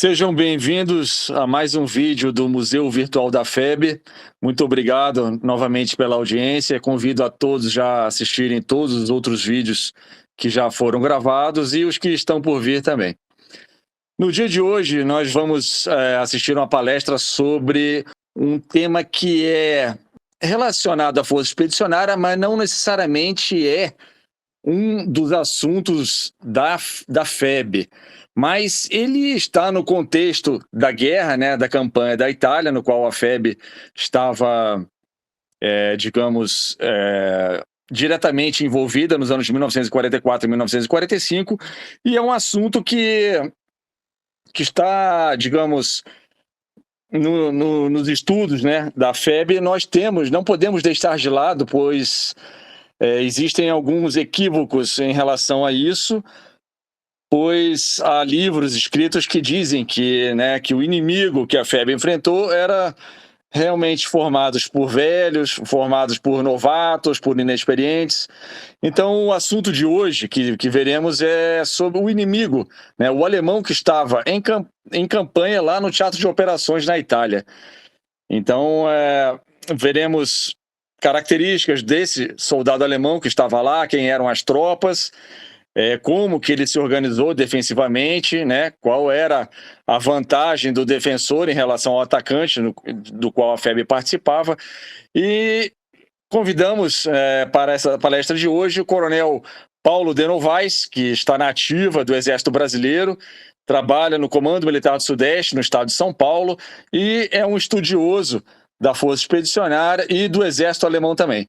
Sejam bem-vindos a mais um vídeo do Museu Virtual da FEB. Muito obrigado novamente pela audiência. Convido a todos já a assistirem todos os outros vídeos que já foram gravados e os que estão por vir também. No dia de hoje, nós vamos assistir uma palestra sobre um tema que é relacionado à Força Expedicionária, mas não necessariamente é um dos assuntos da FEB, mas ele está no contexto da guerra, né, da campanha da Itália, no qual a FEB estava, diretamente envolvida nos anos de 1944 e 1945, e é um assunto que está, digamos, nos estudos, né, da FEB. Não podemos deixar de lado, pois existem alguns equívocos em relação a isso, pois há livros escritos que dizem que o inimigo que a FEB enfrentou era realmente formados por velhos, formados por novatos, por inexperientes. Então, o assunto de hoje que veremos é sobre o inimigo, né, o alemão que estava em campanha lá no Teatro de Operações na Itália. Então, veremos características desse soldado alemão que estava lá, quem eram as tropas, como que ele se organizou defensivamente, né? Qual era a vantagem do defensor em relação ao atacante do qual a FEB participava. E convidamos para essa palestra de hoje o coronel Paulo de Novaes, que está na ativa do Exército Brasileiro, trabalha no Comando Militar do Sudeste, no estado de São Paulo, e é um estudioso da Força Expedicionária e do Exército Alemão também.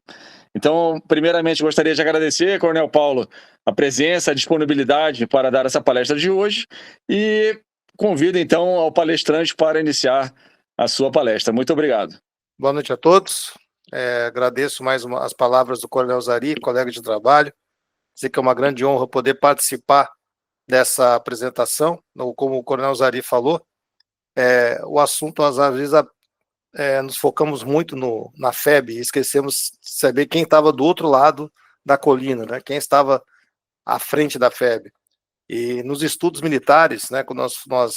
Então, primeiramente, gostaria de agradecer, Coronel Paulo, a presença, a disponibilidade para dar essa palestra de hoje, e convido, então, ao palestrante para iniciar a sua palestra. Muito obrigado. Boa noite a todos. Agradeço mais as palavras do Coronel Zari, colega de trabalho. Dizer que é uma grande honra poder participar dessa apresentação. Como o Coronel Zari falou, o assunto, às vezes, nos focamos muito na FEB e esquecemos de saber quem estava do outro lado da colina, né? Quem estava à frente da FEB. E nos estudos militares, né,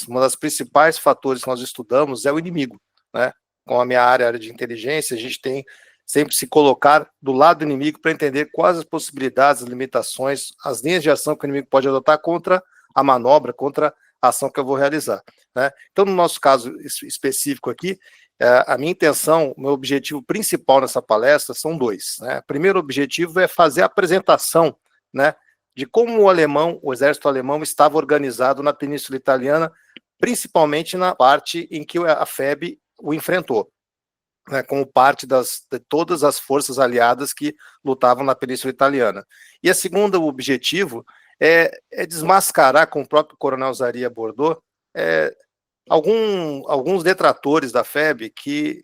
uma das principais fatores que nós estudamos é o inimigo, né? Com a minha área de inteligência, a gente tem sempre se colocar do lado do inimigo para entender quais as possibilidades, as limitações, as linhas de ação que o inimigo pode adotar contra a manobra, contra a ação que eu vou realizar, né? Então, no nosso caso específico aqui, a minha intenção, o meu objetivo principal nessa palestra são dois, né? O primeiro objetivo é fazer a apresentação, né, de como o exército alemão estava organizado na Península Italiana, principalmente na parte em que a FEB o enfrentou, né, como parte de todas as forças aliadas que lutavam na Península Italiana. E o segundo objetivo é desmascarar, como o próprio Coronel Zari abordou, alguns detratores da FEB que,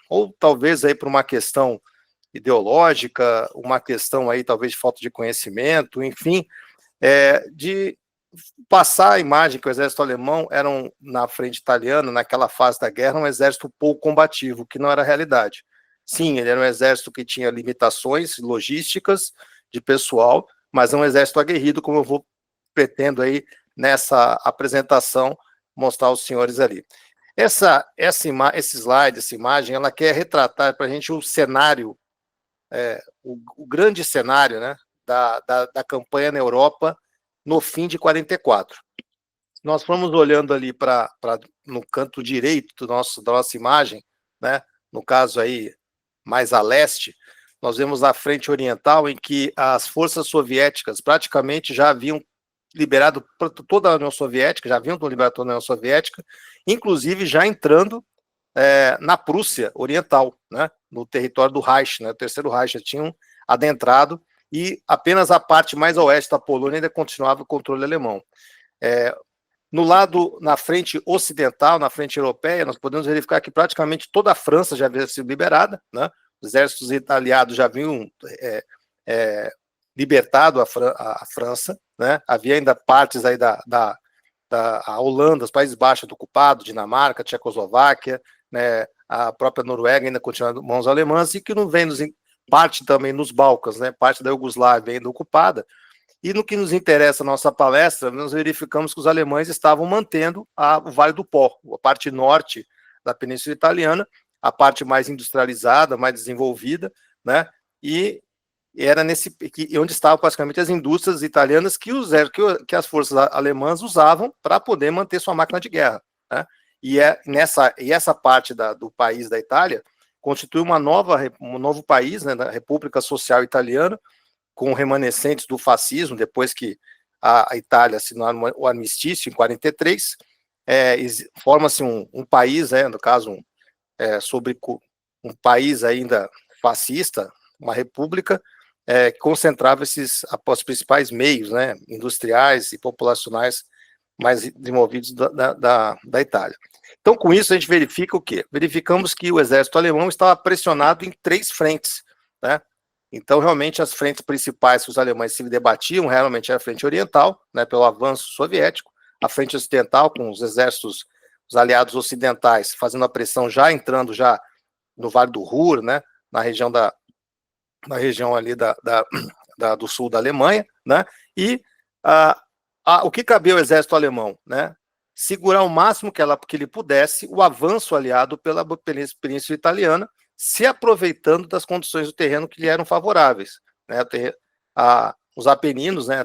ou talvez aí por uma questão ideológica, uma questão aí talvez de falta de conhecimento, enfim, de passar a imagem que o exército alemão era, na frente italiana, naquela fase da guerra, um exército pouco combativo, que não era a realidade. Sim, ele era um exército que tinha limitações logísticas de pessoal, mas é um exército aguerrido, como eu pretendo aí nessa apresentação mostrar aos senhores ali. Esse slide, essa imagem, ela quer retratar para a gente o cenário, o grande cenário, né, da campanha na Europa no fim de 44. Nós fomos olhando ali no canto direito da nossa imagem, né, no caso aí mais a leste, nós vemos a frente oriental em que as forças soviéticas praticamente já haviam liberado toda a União Soviética, inclusive já entrando na Prússia Oriental, né, no território do Reich, né, o Terceiro Reich, já tinham adentrado, e apenas a parte mais a oeste da Polônia ainda continuava o controle alemão. Na frente ocidental, na frente europeia, nós podemos verificar que praticamente toda a França já havia sido liberada, né, os exércitos aliados já haviam libertado a França, né, havia ainda partes aí da Holanda, os Países Baixos ocupados, Dinamarca, Tchecoslováquia, né, a própria Noruega ainda continuando em mãos alemãs, e que não vem parte também nos Balcãs, né, parte da Iugoslávia ainda ocupada, E no que nos interessa a nossa palestra, nós verificamos que os alemães estavam mantendo o Vale do Pó, a parte norte da Península Italiana, a parte mais industrializada, mais desenvolvida, né? E era onde estavam praticamente as indústrias italianas que as forças alemãs usavam para poder manter sua máquina de guerra, né? E essa parte do país da Itália constitui um novo país, né, da República Social Italiana, com remanescentes do fascismo, depois que a Itália assinou o armistício em 43, forma-se um país, no caso, sobre um país ainda fascista, uma república, que concentrava os principais meios, né, industriais e populacionais mais desenvolvidos da Itália. Então, com isso, a gente verifica o quê? Verificamos que o exército alemão estava pressionado em 3 frentes, né? Então, realmente, as frentes principais que os alemães se debatiam, realmente era a frente oriental, né, pelo avanço soviético, a frente ocidental, com os exércitos, os aliados ocidentais, fazendo a pressão, entrando no Vale do Ruhr, né, na região ali do sul da Alemanha, né, e o que cabia ao exército alemão, né, segurar o máximo que ele pudesse o avanço aliado pela Península Italiana, se aproveitando das condições do terreno que lhe eram favoráveis, né? Os Apeninos, né?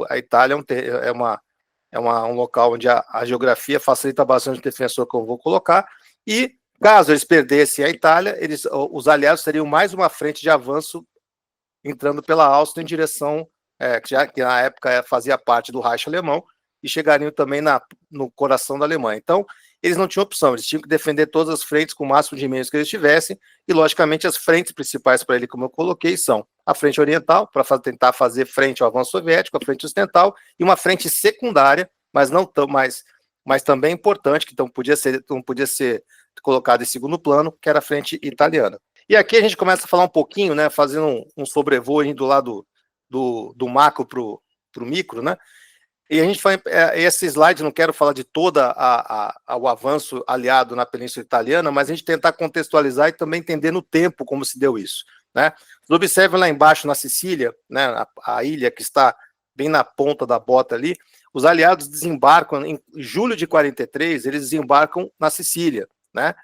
A Itália um local onde a geografia facilita bastante o defensor, que eu vou colocar, e caso eles perdessem a Itália, os aliados teriam mais uma frente de avanço entrando pela Áustria em direção, que na época fazia parte do Reich alemão, e chegariam também no coração da Alemanha. Então, eles não tinham opção, eles tinham que defender todas as frentes com o máximo de meios que eles tivessem, e, logicamente, as frentes principais para ele, como eu coloquei, são a frente oriental, para tentar fazer frente ao avanço soviético, a frente ocidental, e uma frente secundária, mas também importante, que não podia ser colocada em segundo plano, que era a frente italiana. E aqui a gente começa a falar um pouquinho, né, fazendo um sobrevoo indo lá do macro para o micro, né? E a gente esse slide, não quero falar de todo o avanço aliado na Península Italiana, mas a gente tentar contextualizar e também entender no tempo como se deu isso, né? Vocês observam lá embaixo na Sicília, né, a ilha que está bem na ponta da bota ali, os aliados desembarcam em julho de 43, eles desembarcam na Sicília, né?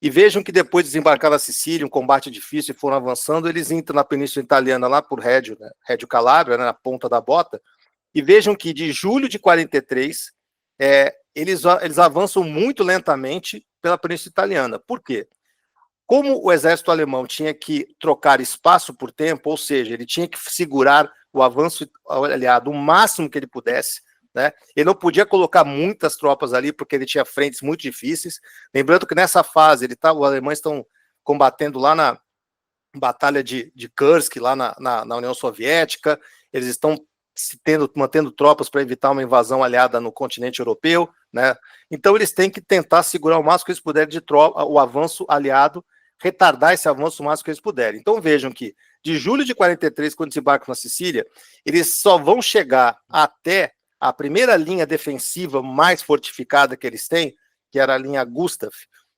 E vejam que depois de desembarcar na Sicília, um combate difícil, e foram avançando, eles entram na Península Italiana lá por Reggio, né, Reggio Calabria, né, na ponta da bota. E vejam que de julho de 43, eles avançam muito lentamente pela Península Italiana. Por quê? Como o exército alemão tinha que trocar espaço por tempo, ou seja, ele tinha que segurar o avanço aliado o máximo que ele pudesse, né? Ele não podia colocar muitas tropas ali, porque ele tinha frentes muito difíceis. Lembrando que nessa fase, os alemães estão combatendo lá na Batalha de Kursk, lá na União Soviética, eles estão mantendo tropas para evitar uma invasão aliada no continente europeu, né? Então eles têm que tentar segurar o máximo que eles puderem o avanço aliado, retardar esse avanço o máximo que eles puderem. Então vejam que de julho de 43, quando desembarcam na Sicília, eles só vão chegar até a primeira linha defensiva mais fortificada que eles têm, que era a linha Gustav,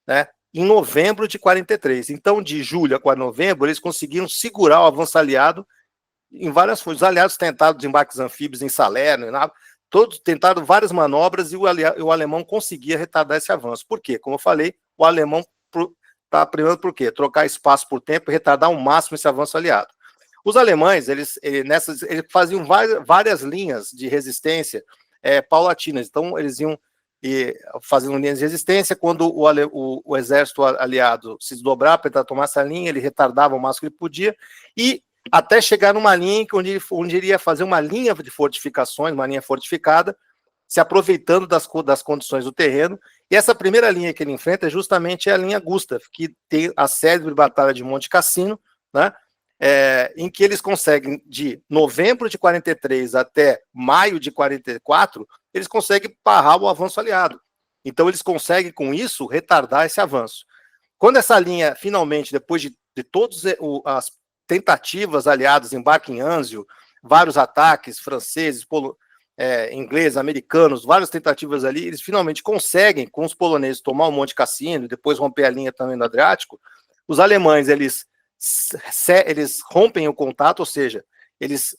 né, em novembro de 43. Então, de julho a novembro, eles conseguiram segurar o avanço aliado em várias formas. Os aliados tentaram desembarques anfíbios em Salerno, todos tentaram várias manobras e o alemão conseguia retardar esse avanço. Por quê? Como eu falei, o alemão está primeiro por quê? Trocar espaço por tempo e retardar ao máximo esse avanço aliado. Os alemães, eles faziam várias linhas de resistência paulatinas. Então, eles iam fazendo linhas de resistência. Quando o exército aliado se desdobrar para tentar tomar essa linha, ele retardava o máximo que ele podia, e até chegar numa linha onde ele ia fazer uma linha de fortificações, uma linha fortificada, se aproveitando das condições do terreno. E essa primeira linha que ele enfrenta é justamente a linha Gustav, que tem a célebre Batalha de Monte Cassino, né, em que eles conseguem, de novembro de 43 até maio de 44, eles conseguem parar o avanço aliado. Então eles conseguem, com isso, retardar esse avanço. Quando essa linha, finalmente, depois de todas as tentativas aliadas, embarque em Anzio, vários ataques franceses, ingleses, americanos, várias tentativas ali, eles finalmente conseguem, com os poloneses, tomar o Monte Cassino, depois romper a linha também no Adriático. Os alemães, eles rompem o contato, ou seja, eles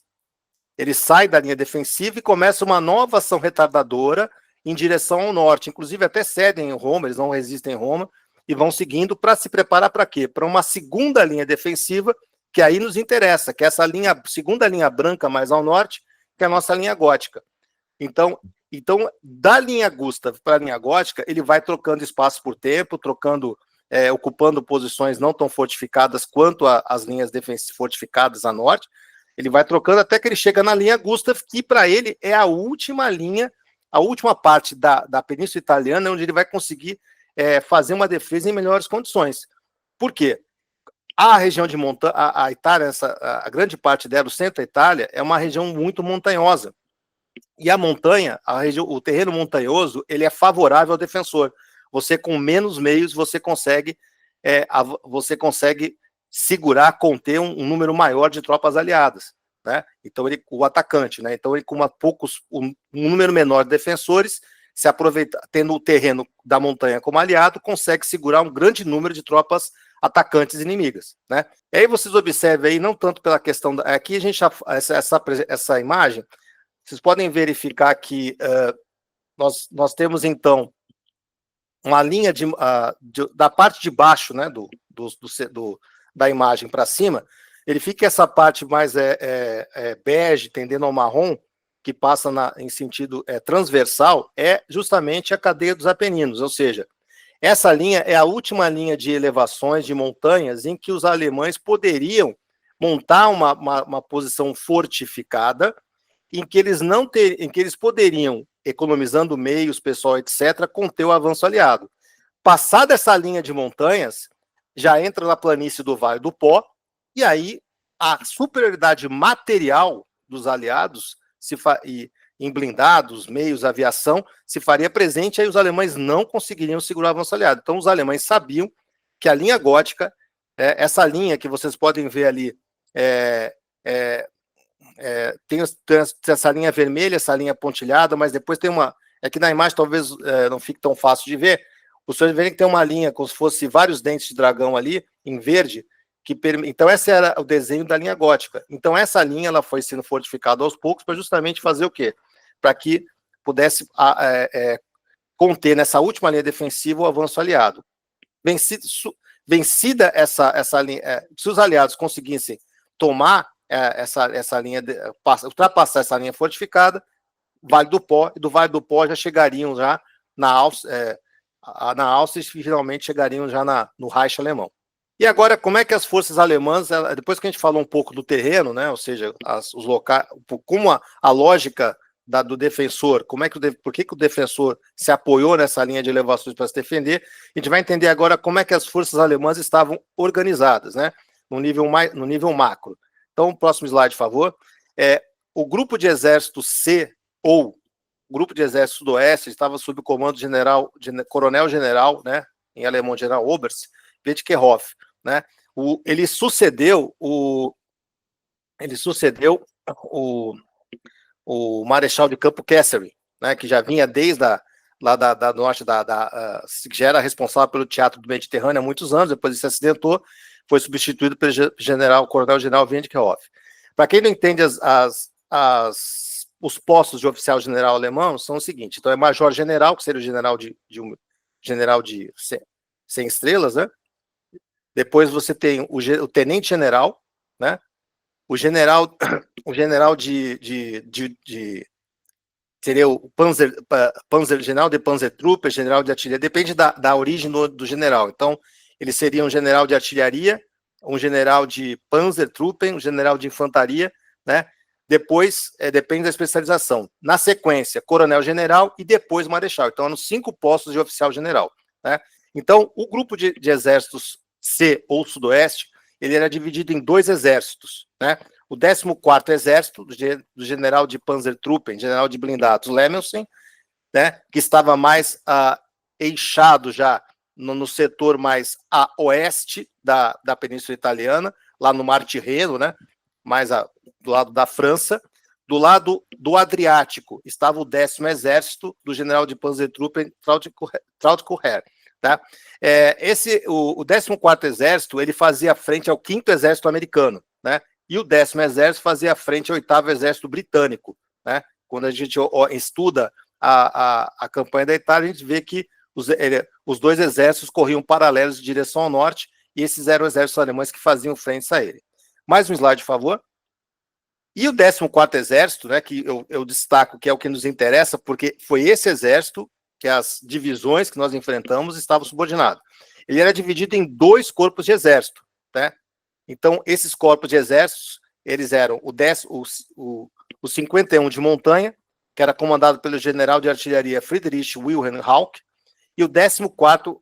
Ele sai da linha defensiva e começa uma nova ação retardadora em direção ao norte. Inclusive até cedem em Roma, eles não resistem em Roma, e vão seguindo para se preparar para quê? Para uma segunda linha defensiva, que aí nos interessa, que é essa segunda linha branca mais ao norte, que é a nossa linha gótica. Então da linha Gustav para a linha gótica, ele vai trocando espaço por tempo, ocupando posições não tão fortificadas quanto as linhas fortificadas a norte. Ele vai trocando até que ele chega na linha Gustav, que para ele é a última linha, a última parte da Península Italiana, onde ele vai conseguir fazer uma defesa em melhores condições. Por quê? A região de montanha, a Itália, a grande parte dela, o centro da Itália, é uma região muito montanhosa. E a montanha, o terreno montanhoso, ele é favorável ao defensor. Você, com menos meios, você consegue segurar, conter um número maior de tropas aliadas, né? Então, o atacante, né? Então, ele com um número menor de defensores, se aproveita, tendo o terreno da montanha como aliado, consegue segurar um grande número de tropas atacantes inimigas, né? E aí vocês observem aí, não tanto pela questão aqui a gente já essa imagem, vocês podem verificar que nós temos então uma linha da parte de baixo, né, da imagem para cima, ele fica essa parte mais bege, tendendo ao marrom, que passa em sentido transversal, é justamente a cadeia dos Apeninos, ou seja, essa linha é a última linha de elevações, de montanhas, em que os alemães poderiam montar uma posição fortificada, em que eles poderiam, economizando meios, pessoal, etc., conter o avanço aliado. Passada essa linha de montanhas, já entra na planície do Vale do Pó, e aí a superioridade material dos aliados em blindados, meios, aviação, se faria presente, aí os alemães não conseguiriam segurar o avanço aliado. Então os alemães sabiam que a linha gótica, essa linha que vocês podem ver ali, tem essa linha vermelha, essa linha pontilhada, mas depois tem aqui na imagem talvez não fique tão fácil de ver, os senhores verem que tem uma linha como se fosse vários dentes de dragão ali, em verde, então esse era o desenho da linha gótica. Então essa linha ela foi sendo fortificada aos poucos para justamente fazer o quê? Para que pudesse conter nessa última linha defensiva o avanço aliado. Vencida essa linha, se os aliados conseguissem tomar essa linha, ultrapassar essa linha fortificada, Vale do Pó, e do Vale do Pó já chegariam já na Áustria e finalmente chegariam já no Reich alemão. E agora, como é que as forças alemãs, depois que a gente falou um pouco do terreno, né, ou seja, os locais, como a lógica do defensor, por que o defensor se apoiou nessa linha de elevações para se defender, a gente vai entender agora como é que as forças alemãs estavam organizadas, né, no nível macro. Então, próximo slide, por favor. O grupo de exército C, ou grupo de exército sudoeste, estava sob o comando do coronel-general, né, em alemão, general Oberst, Wetkerhoff, né? Ele sucedeu o marechal de campo Kessery, né, que já vinha desde lá da norte, que já era responsável pelo teatro do Mediterrâneo há muitos anos, depois ele se acidentou, foi substituído pelo coronel-general Wetkerhoff. Para quem não entende os postos de oficial-general alemão, são o seguinte: então é major-general, que seria o general de 100 estrelas, né? Depois você tem o tenente-general, né? O general seria o general de Panzertruppe, general de artilharia, depende da origem do general. Então, ele seria um general de artilharia, um general de Panzertruppen, um general de infantaria, né? Depois, depende da especialização. Na sequência, coronel-general e depois marechal. Então, eram 5 postos de oficial-general, né? Então, o grupo de exércitos C, ou sudoeste, ele era dividido em 2 exércitos, né? O 14º Exército, do general de Panzertruppen, general de blindados Lemelsen, né, que estava mais eixado já no setor mais a oeste da Península Italiana, lá no Mar Tirreno, né, mais do lado da França. Do lado do Adriático estava o 10º Exército, do general de Panzertruppen, Trautkoher. Tá? O 14º Exército ele fazia frente ao 5º Exército americano, né? e o 10º Exército fazia frente ao 8º Exército Britânico, né? Quando a gente estuda a campanha da Itália, a gente vê que os dois exércitos corriam paralelos em direção ao norte, e esses eram os exércitos alemães que faziam frente a ele. Mais um slide, por favor. E o 14º Exército, né, que eu destaco que é o que nos interessa, porque foi esse exército que as divisões que nós enfrentamos estavam subordinadas. Ele era dividido em 2 corpos de exército, né? Então, esses corpos de exércitos, eles eram o 51 de montanha, que era comandado pelo general de artilharia Friedrich Wilhelm Hauck, e o 14º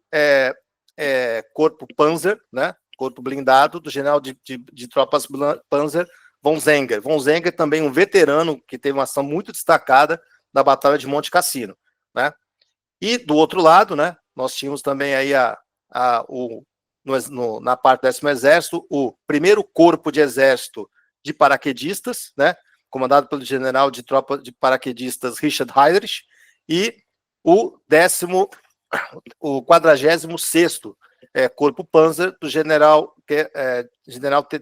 Corpo Panzer, né, corpo blindado, do general de tropas Panzer von Zenger. Von Zenger também um veterano que teve uma ação muito destacada na Batalha de Monte Cassino, né? E do outro lado, né, nós tínhamos também aí na parte do 10º Exército, o 1º Corpo de Exército de Paraquedistas, né, comandado pelo general de tropa de paraquedistas Richard Heydrich, e o 46º Corpo Panzer do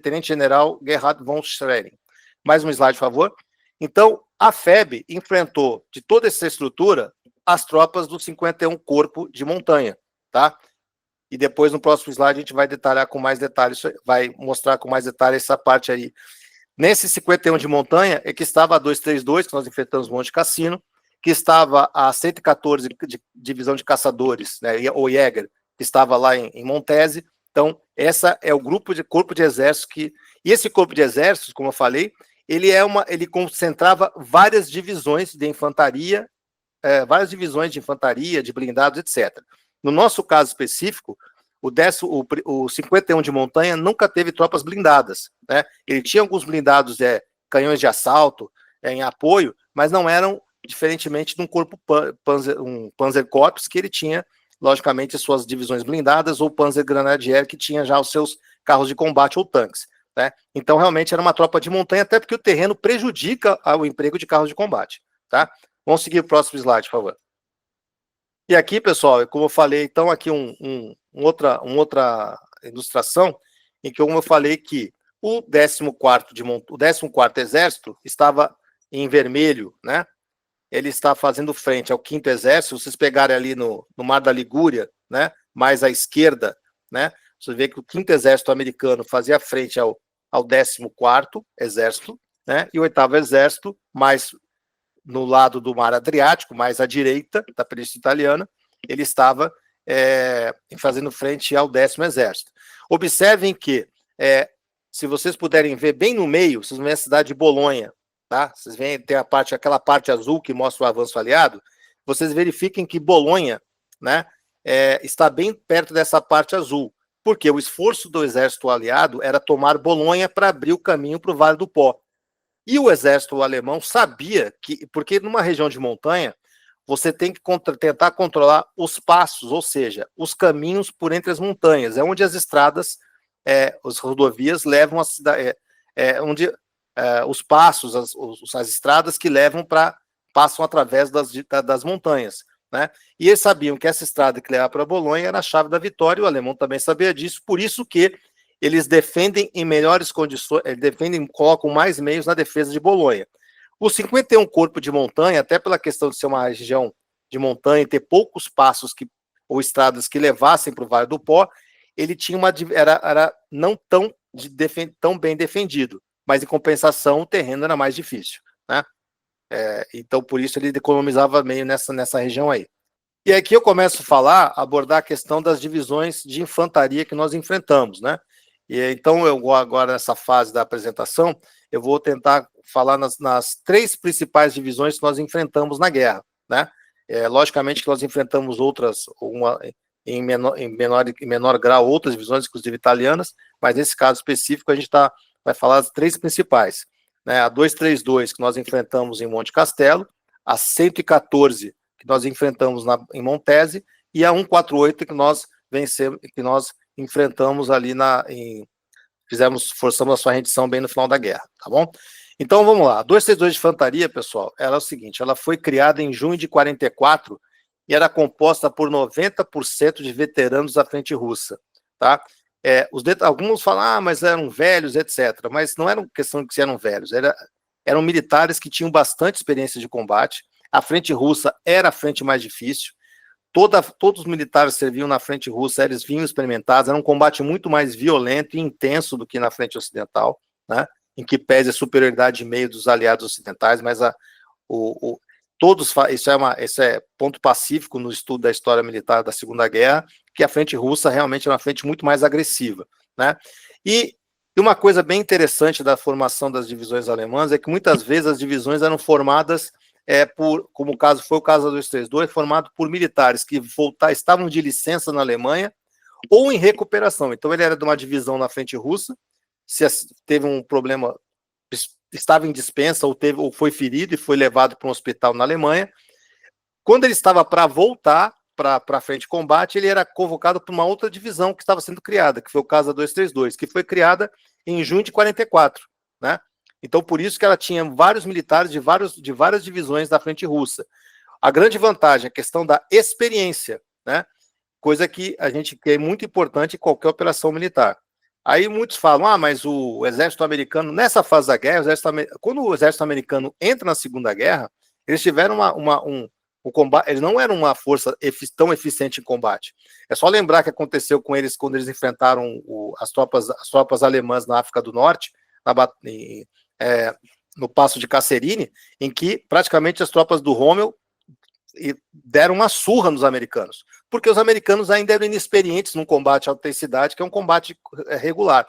tenente-general Gerhard von Schwerin. Mais um slide, por favor. Então, a FEB enfrentou, de toda essa estrutura, as tropas do 51 Corpo de Montanha, tá? E depois, no próximo slide, a gente vai detalhar com mais detalhes, vai mostrar com mais detalhes essa parte aí. Nesse 51 de montanha é que estava a 232, que nós enfrentamos Monte Cassino, que estava a 114 de divisão de caçadores, né, ou Jäger, que estava lá em Montese. Então, essa é o corpo de exército e esse corpo de exércitos, como eu falei, ele concentrava várias divisões de infantaria, de blindados, etc. No nosso caso específico, o 51 de montanha nunca teve tropas blindadas, né? Ele tinha alguns blindados, canhões de assalto, em apoio, mas não eram, diferentemente de um corpo um Panzerkorps, que ele tinha, logicamente, suas divisões blindadas, ou Panzer Grenadier, que tinha já os seus carros de combate ou tanques, né? Então, realmente, era uma tropa de montanha, até porque o terreno prejudica o emprego de carros de combate, tá? Vamos seguir o próximo slide, por favor. E aqui, pessoal, como eu falei, então, aqui outra ilustração, em que, como eu falei, que o 14º Exército estava em vermelho, né? Ele está fazendo frente ao 5º Exército. Se vocês pegarem ali no Mar da Ligúria, né? Mais à esquerda, né? Você vê que o 5º Exército americano fazia frente ao 14º Exército, né? E o 8º Exército, mais no lado do Mar Adriático, mais à direita da Península Italiana, ele estava fazendo frente ao 10º Exército. Observem que, se vocês puderem ver bem no meio, vocês vão ver a cidade de Bolonha, tá? Vocês veem, tem aquela parte azul que mostra o avanço aliado. Vocês verifiquem que Bolonha, né, está bem perto dessa parte azul, porque o esforço do exército aliado era tomar Bolonha para abrir o caminho para o Vale do Pó. E o exército alemão sabia que, porque numa região de montanha, você tem que tentar controlar os passos, ou seja, os caminhos por entre as montanhas, é onde as estradas, as rodovias levam a cidade, onde os passos, as estradas que passam através das montanhas, né? E eles sabiam que essa estrada que leva para Bolonha era a chave da vitória, e o alemão também sabia disso, por isso que eles defendem em melhores condições, colocam mais meios na defesa de Bolonha. O 51 Corpo de Montanha, até pela questão de ser uma região de montanha e ter poucos passos ou estradas que levassem para o Vale do Pó, ele tinha era não tão bem defendido, mas em compensação o terreno era mais difícil, né? Então por isso ele economizava meio nessa região aí. E aqui eu começo a abordar a questão das divisões de infantaria que nós enfrentamos, né? E então, agora nessa fase da apresentação, eu vou tentar falar nas 3 principais divisões que nós enfrentamos na guerra, né? Logicamente que nós enfrentamos outras, em menor grau, outras divisões, inclusive italianas, mas nesse caso específico a gente vai falar das 3 principais, né? A 232, que nós enfrentamos em Monte Castelo, a 114, que nós enfrentamos em Montese, e a 148, que nós enfrentamos ali forçamos a sua rendição bem no final da guerra, tá bom? Então vamos lá, a 232 de infantaria, pessoal, ela é o seguinte, ela foi criada em junho de 44 e era composta por 90% de veteranos da frente russa, tá? alguns falam, mas eram velhos, etc. Mas não era questão de que eram velhos, eram militares que tinham bastante experiência de combate. A frente russa era a frente mais difícil. Todos os militares que serviam na frente russa, eles vinham experimentados, era um combate muito mais violento e intenso do que na frente ocidental, né? Em que pese a superioridade de meio dos aliados ocidentais, mas isso é ponto pacífico no estudo da história militar da Segunda Guerra, que a frente russa realmente é uma frente muito mais agressiva, né? E uma coisa bem interessante da formação das divisões alemãs é que muitas vezes as divisões eram formadas como foi o caso da 232, formado por militares que estavam de licença na Alemanha ou em recuperação. Então ele era de uma divisão na frente russa, se teve um problema, estava em dispensa ou foi ferido e foi levado para um hospital na Alemanha. Quando ele estava para voltar para a frente de combate, ele era convocado para uma outra divisão que estava sendo criada, que foi o caso da 232, que foi criada em junho de 44, né? Então, por isso que ela tinha vários militares de várias divisões da frente russa. A grande vantagem, a questão da experiência, né? Coisa que é muito importante em qualquer operação militar. Aí muitos falam, mas o exército americano, nessa fase da guerra, quando o exército americano entra na Segunda Guerra, eles tiveram um combate, eles não eram uma força tão eficiente em combate. É só lembrar que aconteceu com eles quando eles enfrentaram as tropas alemãs na África do Norte, no Passo de Kasserine, em que praticamente as tropas do Rommel deram uma surra nos americanos, porque os americanos ainda eram inexperientes num combate à alta intensidade, que é um combate regular.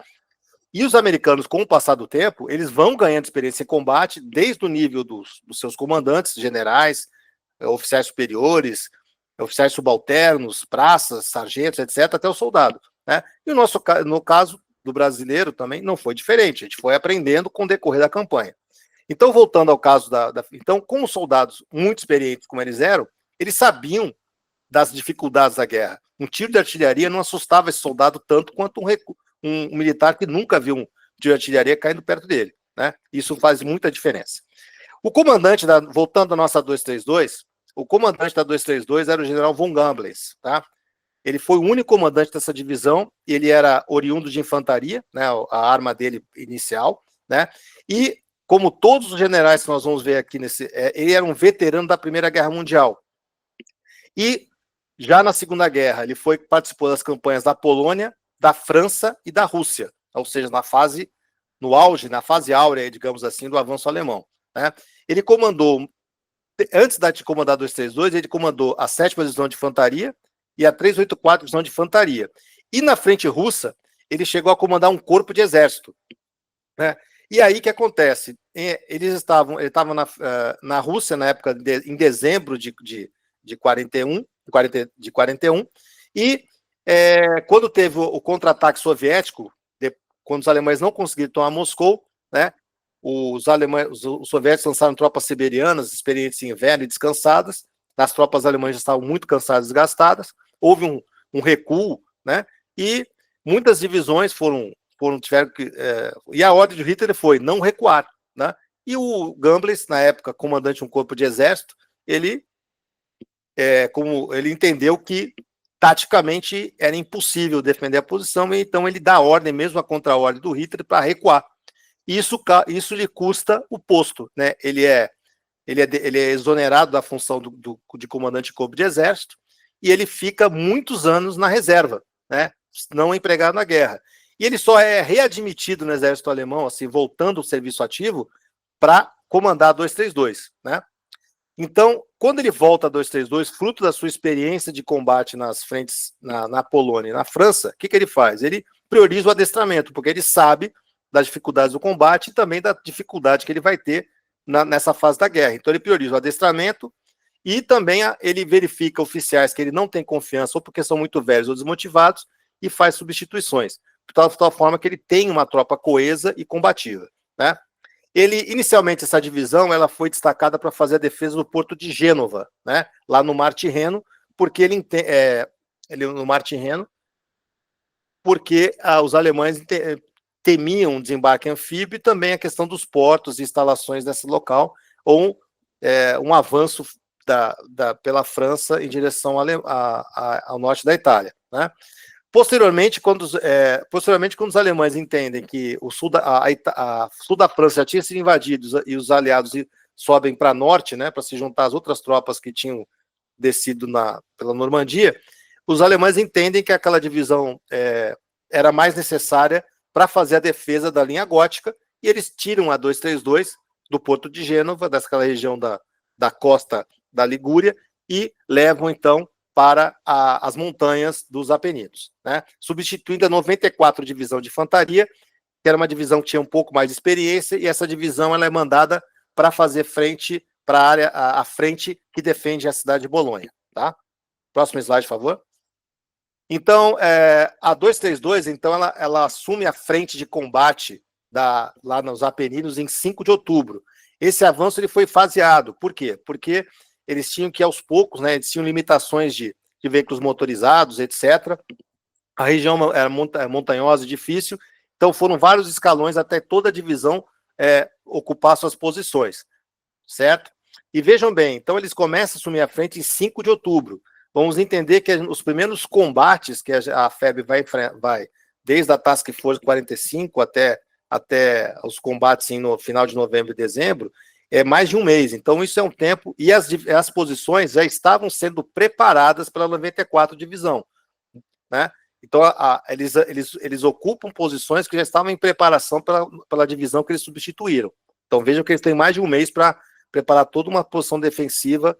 E os americanos, com o passar do tempo, eles vão ganhando experiência em combate, desde o nível dos seus comandantes, generais, oficiais superiores, oficiais subalternos, praças, sargentos, etc., até o soldado, né? E no caso do brasileiro também não foi diferente, a gente foi aprendendo com o decorrer da campanha. Então, voltando ao caso então, com os soldados muito experientes como eles eram, eles sabiam das dificuldades da guerra. Um tiro de artilharia não assustava esse soldado tanto quanto um militar que nunca viu um tiro de artilharia caindo perto dele, né? Isso faz muita diferença. O comandante, voltando à nossa 232, o comandante da 232 era o general von Gambles, tá? Ele foi o único comandante dessa divisão, ele era oriundo de infantaria, né, a arma dele inicial, né? E como todos os generais que nós vamos ver aqui ele era um veterano da Primeira Guerra Mundial. E já na Segunda Guerra, ele participou das campanhas da Polônia, da França e da Rússia, ou seja, na fase áurea, digamos assim, do avanço alemão, né? Ele comandou, antes de comandar a 232, ele comandou a 7ª Divisão de Infantaria e a 384 Divisão de Infantaria. E na frente russa, ele chegou a comandar um corpo de exército, né? E aí o que acontece? Ele estava na Rússia na época em dezembro de 41, e quando teve o contra-ataque soviético, quando os alemães não conseguiram tomar Moscou, né? Os soviéticos lançaram tropas siberianas, experientes em inverno e descansadas. As tropas alemãs já estavam muito cansadas e desgastadas. Houve um recuo, né? E muitas divisões tiveram que. E a ordem de Hitler foi não recuar, né? E o Gambles, na época, comandante de um corpo de exército, ele entendeu que taticamente era impossível defender a posição, e então ele dá ordem, mesmo a contra-ordem do Hitler, para recuar. Isso lhe custa o posto, né? Ele é exonerado da função de comandante de corpo de exército e ele fica muitos anos na reserva, né? Não empregado na guerra. E ele só é readmitido no exército alemão, assim, voltando ao serviço ativo, para comandar a 232, né? Então, quando ele volta a 232, fruto da sua experiência de combate nas frentes na Polônia e na França, o que ele faz? Ele prioriza o adestramento, porque ele sabe das dificuldades do combate e também da dificuldade que ele vai ter nessa fase da guerra. Então ele prioriza o adestramento e também ele verifica oficiais que ele não tem confiança ou porque são muito velhos ou desmotivados e faz substituições, de tal forma que ele tem uma tropa coesa e combativa, né? Inicialmente, essa divisão ela foi destacada para fazer a defesa do porto de Gênova, né? Lá no Mar Tirreno, porque no Mar Tirreno, porque os alemães temiam um desembarque anfíbio e também a questão dos portos e instalações nesse local, ou um avanço pela França em direção ao norte da Itália, né? Posteriormente, quando os alemães entendem que o sul sul da França já tinha sido invadido e os aliados sobem para norte, né, para se juntar às outras tropas que tinham descido pela Normandia, os alemães entendem que aquela divisão era mais necessária para fazer a defesa da linha gótica, e eles tiram a 232 do porto de Gênova, daquela região da costa da Ligúria, e levam, então, para as montanhas dos Apeninos, né? Substituindo a 94 Divisão de Infantaria, que era uma divisão que tinha um pouco mais de experiência, e essa divisão ela é mandada para fazer frente para a área, a frente que defende a cidade de Bolonha, tá? Próximo slide, por favor. Então, a 232, então, ela assume a frente de combate lá nos Apeninos em 5 de outubro. Esse avanço ele foi faseado. Por quê? Porque eles tinham que, aos poucos, né, eles tinham limitações de veículos motorizados, etc. A região era montanhosa e difícil, então foram vários escalões até toda a divisão ocupar suas posições, certo? E vejam bem, então eles começam a assumir a frente em 5 de outubro. Vamos entender que os primeiros combates que a FEB vai desde a Task Force 45 até os combates no final de novembro e dezembro, é mais de um mês. Então isso é um tempo, e as posições já estavam sendo preparadas pela 94 Divisão, né? Então eles ocupam posições que já estavam em preparação pela divisão que eles substituíram. Então vejam que eles têm mais de um mês para preparar toda uma posição defensiva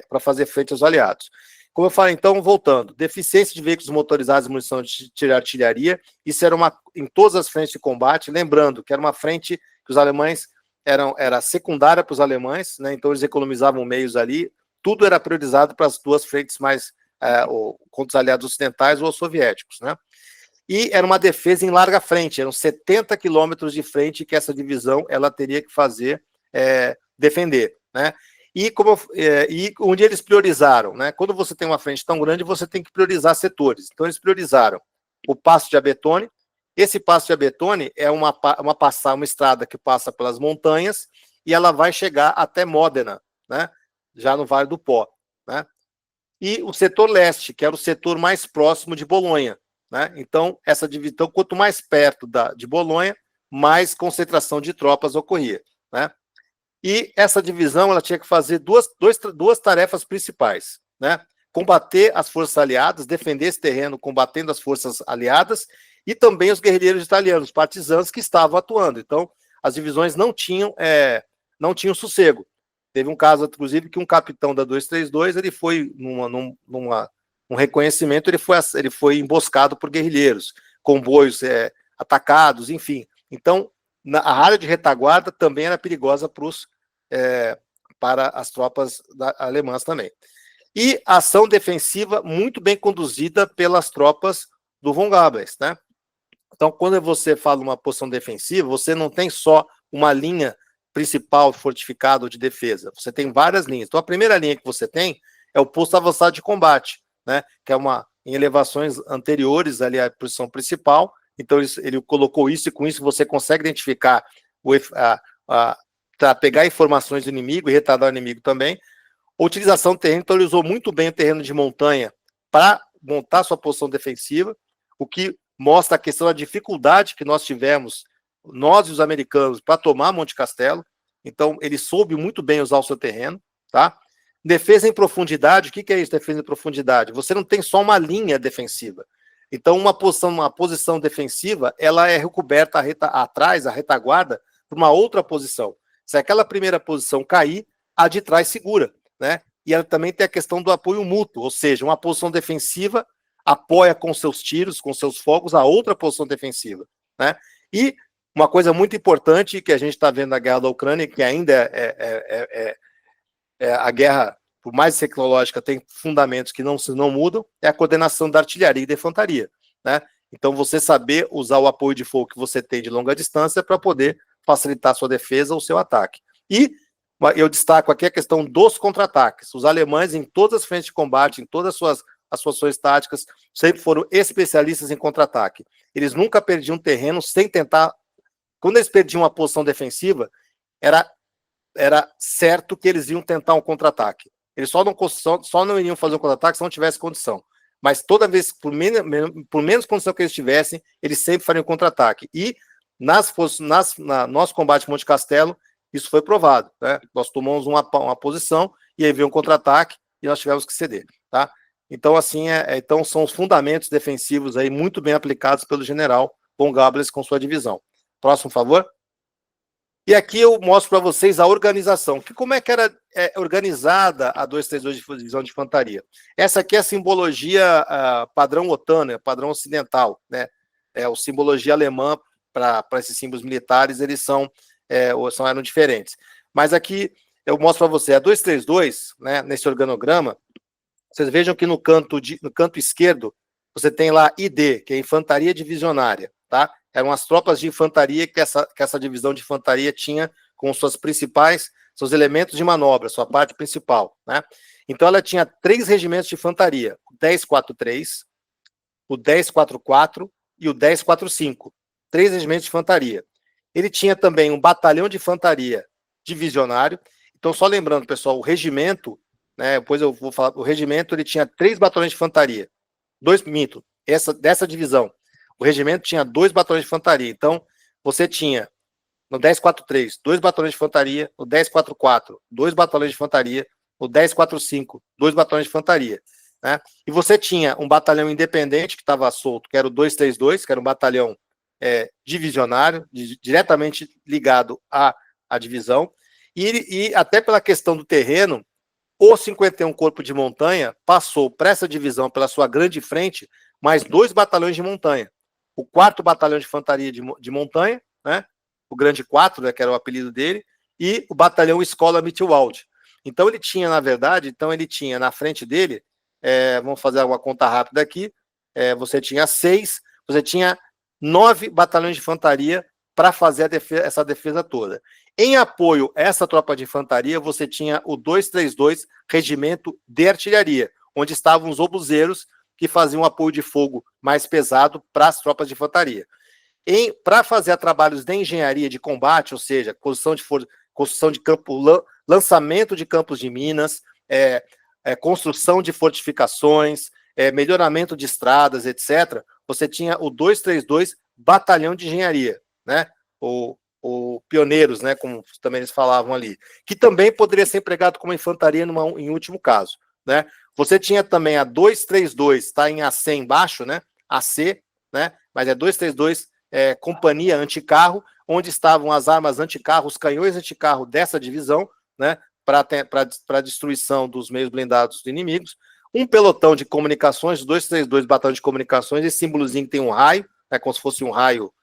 para fazer frente aos aliados. Como eu falei, então, voltando, deficiência de veículos motorizados e munição de artilharia, isso era em todas as frentes de combate, lembrando que era uma frente que os alemães era secundária para os alemães, né? Então eles economizavam meios ali, tudo era priorizado para as duas frentes mais contra os aliados ocidentais ou soviéticos, né? E era uma defesa em larga frente, eram 70 quilômetros de frente que essa divisão ela teria que fazer defender, né? E onde eles priorizaram, né? Quando você tem uma frente tão grande, você tem que priorizar setores. Então eles priorizaram o Passo de Abetone. Esse Passo de Abetone é uma estrada que passa pelas montanhas e ela vai chegar até Módena, né? Já no Vale do Pó, né? E o setor leste, que era o setor mais próximo de Bolonha, né? Então essa divisão, quanto mais perto de Bolonha, mais concentração de tropas ocorria, né? E essa divisão ela tinha que fazer duas tarefas principais, né? Combater as forças aliadas, defender esse terreno combatendo as forças aliadas e também os guerrilheiros italianos, partisanos que estavam atuando. Então, as divisões não tinham sossego. Teve um caso, inclusive, que um capitão da 232 ele foi num reconhecimento, ele foi emboscado por guerrilheiros, comboios atacados, enfim. Então, a área de retaguarda também era perigosa para as tropas alemãs também. E a ação defensiva muito bem conduzida pelas tropas do von Goebbels, né? Então, quando você fala uma posição defensiva, você não tem só uma linha principal fortificada de defesa, você tem várias linhas. Então, a primeira linha que você tem é o posto avançado de combate, né? Que é em elevações anteriores ali à posição principal. Então, ele colocou isso, e com isso você consegue identificar para pegar informações do inimigo e retardar o inimigo também. A utilização do terreno, então ele usou muito bem o terreno de montanha para montar sua posição defensiva, o que mostra a questão da dificuldade que nós tivemos, nós e os americanos, para tomar Monte Castelo. Então, ele soube muito bem usar o seu terreno, tá? Defesa em profundidade, o que é isso, defesa em profundidade? Você não tem só uma linha defensiva. Então, uma posição defensiva, ela é recoberta atrás, a retaguarda, por uma outra posição. Se aquela primeira posição cair, a de trás segura, né? E ela também tem a questão do apoio mútuo, ou seja, uma posição defensiva apoia com seus tiros, com seus fogos, a outra posição defensiva, né? E uma coisa muito importante que a gente está vendo na guerra da Ucrânia, que ainda a guerra, por mais tecnológica, tem fundamentos que não mudam, é a coordenação da artilharia e da infantaria, né? Então, você saber usar o apoio de fogo que você tem de longa distância para poder facilitar a sua defesa ou seu ataque. E eu destaco aqui a questão dos contra-ataques. Os alemães, em todas as frentes de combate, em todas as suas ações táticas, sempre foram especialistas em contra-ataque. Eles nunca perdiam terreno sem tentar... Quando eles perdiam uma posição defensiva, era certo que eles iam tentar um contra-ataque. Eles só não iriam fazer um contra-ataque se não tivesse condição. mas toda vez, por menos condição que eles tivessem, eles sempre fariam contra-ataque. E nosso combate em Monte Castelo, isso foi provado, né? Nós tomamos uma posição e aí veio um contra-ataque e nós tivemos que ceder, tá? Então, assim, então são os fundamentos defensivos aí muito bem aplicados pelo general von Gablers com sua divisão. Próximo, por favor. E aqui eu mostro para vocês a organização, como é que era organizada a 232 de Divisão de Infantaria. Essa aqui é a simbologia padrão OTAN, né, padrão ocidental, né? A simbologia alemã para esses símbolos militares, eles eram diferentes. Mas aqui eu mostro para você a 232, né, nesse organograma. Vocês vejam que no canto esquerdo você tem lá ID, que é Infantaria Divisionária, tá? Eram as tropas de infantaria que essa divisão de infantaria tinha com seus elementos de manobra, sua parte principal, né? Então ela tinha 3 regimentos de infantaria, o 1043, o 1044 e o 1045, 3 regimentos de infantaria. Ele tinha também um batalhão de infantaria divisionário. Então, só lembrando, pessoal, o regimento, né, depois eu vou falar, o regimento ele tinha 3 batalhões de infantaria, dessa divisão. O regimento tinha 2 batalhões de infantaria. Então, você tinha no 1043, 2 batalhões de infantaria, no 1044, 2 batalhões de infantaria, no 1045, 2 batalhões de infantaria, né? E você tinha um batalhão independente que estava solto, que era o 232, que era um batalhão divisionário, diretamente ligado à divisão, e até pela questão do terreno, o 51 Corpo de Montanha passou para essa divisão, pela sua grande frente, mais 2 batalhões de montanha. O 4º Batalhão de Infantaria de Montanha, né? O Grande 4, né, que era o apelido dele, e o Batalhão Escola Mittelwald. Então ele tinha, na verdade, na frente dele, vamos fazer uma conta rápida aqui, você tinha 9 batalhões de infantaria para fazer essa defesa toda. Em apoio a essa tropa de infantaria, você tinha o 232 Regimento de Artilharia, onde estavam os obuseiros que faziam apoio de fogo mais pesado para as tropas de infantaria. Para fazer trabalhos de engenharia de combate, ou seja, construção de campo, lançamento de campos de minas, construção de fortificações, melhoramento de estradas, etc., você tinha o 232 Batalhão de Engenharia, né? O Pioneiros, né? Como também eles falavam ali, que também poderia ser empregado como infantaria em último caso, né? Você tinha também a 232, está em AC embaixo, né? AC, né? Mas é 232 Companhia Anticarro, onde estavam as armas anticarro, os canhões anticarro dessa divisão, né? Para destruição dos meios blindados dos inimigos. Um pelotão de comunicações, 232 Batalhão de Comunicações, esse símbolozinho que tem um raio, como se fosse um raio,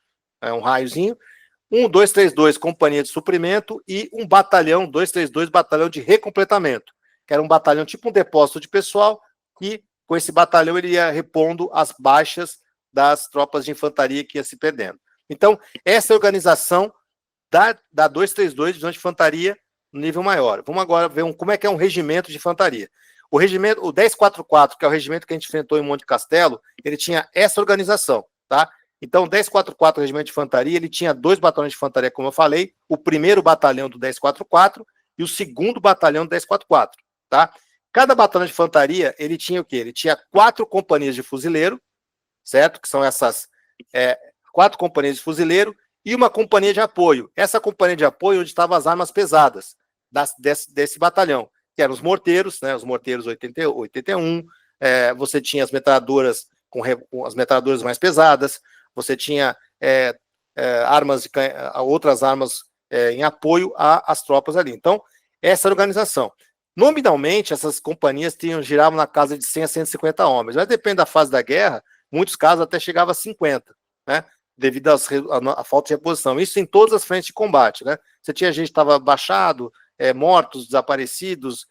um raiozinho. 232 Companhia de Suprimento e um batalhão, 232 Batalhão de Recompletamento, que era um batalhão tipo um depósito de pessoal, e com esse batalhão ele ia repondo as baixas das tropas de infantaria que ia se perdendo. Então, essa é a organização da 232, Divisão de Infantaria, no nível maior. Vamos agora ver como é que é um regimento de infantaria. O 1044, que é o regimento que a gente enfrentou em Monte Castelo, ele tinha essa organização, tá? Então, o 1044, Regimento de Infantaria, ele tinha 2 batalhões de infantaria, como eu falei, o 1º batalhão do 1044 e o 2º batalhão do 1044, tá? Cada batalhão de infantaria, ele tinha o quê? Ele tinha 4 companhias de fuzileiro, certo? Que são essas 4 companhias de fuzileiro e uma companhia de apoio. Essa companhia de apoio onde estavam as armas pesadas desse batalhão, que eram os morteiros, né? Os morteiros 81, você tinha as metralhadoras com as metralhadoras mais pesadas, você tinha outras armas em apoio às tropas ali. Então, essa organização. Nominalmente, essas companhias giravam na casa de 100 a 150 homens, mas depende da fase da guerra, muitos casos até chegava a 50, né? Devido à falta de reposição. Isso em todas as frentes de combate, né? Você tinha gente que estava baixado, mortos, desaparecidos,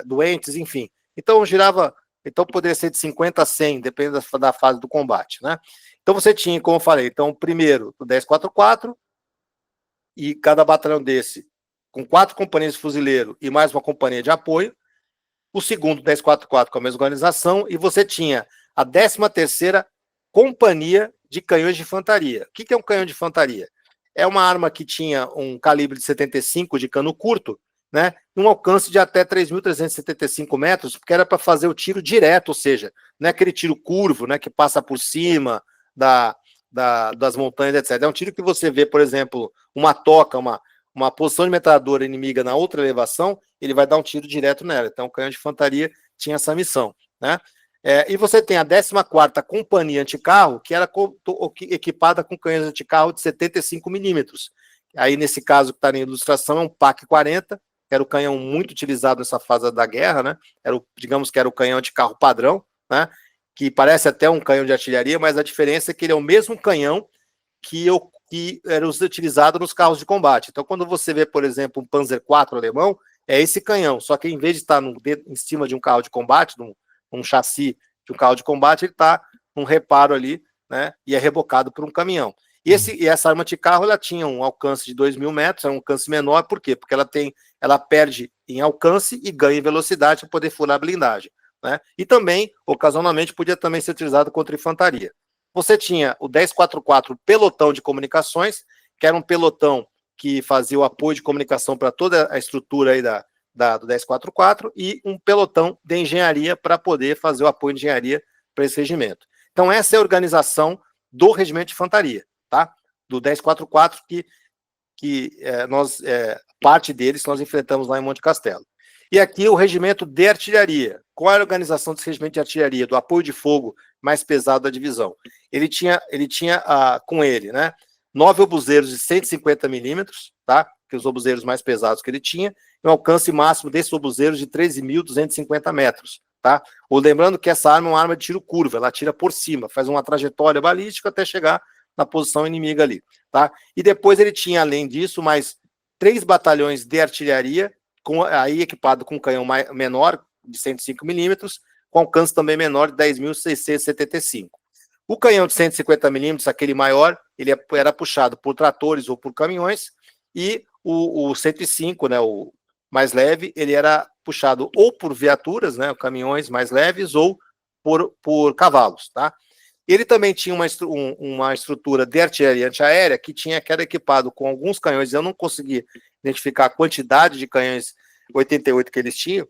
doentes, enfim. Então, poderia ser de 50 a 100, dependendo da fase do combate, né? Então, você tinha, como eu falei, o primeiro, o 1044, e cada batalhão desse, com 4 companhias de fuzileiro e mais uma companhia de apoio. O segundo, 1044, com a mesma organização, e você tinha a 13ª Companhia de Canhões de Infantaria. O que é um canhão de infantaria? É uma arma que tinha um calibre de 75 de cano curto, né, um alcance de até 3.375 metros, porque era para fazer o tiro direto, ou seja, não é aquele tiro curvo, né, que passa por cima das montanhas, etc. É um tiro que você vê, por exemplo, uma toca, uma posição de metralhadora inimiga na outra elevação, ele vai dar um tiro direto nela. Então, o canhão de infantaria tinha essa missão, né? E você tem a 14ª Companhia Anticarro, que era equipada com canhões anticarro de 75 milímetros. Aí, nesse caso que está na ilustração, é um PAC-40, que era o canhão muito utilizado nessa fase da guerra, né? Digamos que era o canhão anticarro padrão, né? Que parece até um canhão de artilharia, mas a diferença é que ele é o mesmo canhão que era utilizado nos carros de combate. Então, quando você vê, por exemplo, um Panzer IV alemão, é esse canhão, só que em vez de estar em cima de um carro de combate, um chassi de um carro de combate, ele está num reparo ali, né, e é rebocado por um caminhão. E essa arma de carro, ela tinha um alcance de 2.000 metros, é um alcance menor, por quê? Porque ela perde em alcance e ganha em velocidade para poder furar a blindagem, né? E também, ocasionalmente, podia também ser utilizado contra infantaria. Você tinha o 1044 Pelotão de Comunicações, que era um pelotão que fazia o apoio de comunicação para toda a estrutura aí do 1044, e um pelotão de engenharia para poder fazer o apoio de engenharia para esse regimento. Então, essa é a organização do regimento de infantaria, tá? Do 1044, parte deles nós enfrentamos lá em Monte Castelo. E aqui o regimento de artilharia. Qual era a organização desse regimento de artilharia? Do apoio de fogo mais pesado da divisão. Ele tinha com ele, né, 9 obuseiros de 150 milímetros, tá? Que os obuseiros mais pesados que ele tinha, e um alcance máximo desses obuseiros de 13.250 metros, tá? Lembrando que essa arma é uma arma de tiro curva, ela atira por cima, faz uma trajetória balística até chegar na posição inimiga ali, tá? E depois ele tinha, além disso, mais 3 batalhões de artilharia, aí equipado com um canhão menor, de 105 milímetros, com alcance também menor de 10.675. O canhão de 150 milímetros, aquele maior, ele era puxado por tratores ou por caminhões, e o 105, né, o mais leve, ele era puxado ou por viaturas, né, caminhões mais leves, ou por cavalos, tá? Ele também tinha uma estrutura de artilharia antiaérea que era equipado com alguns canhões. Eu não consegui identificar a quantidade de canhões 88 que eles tinham,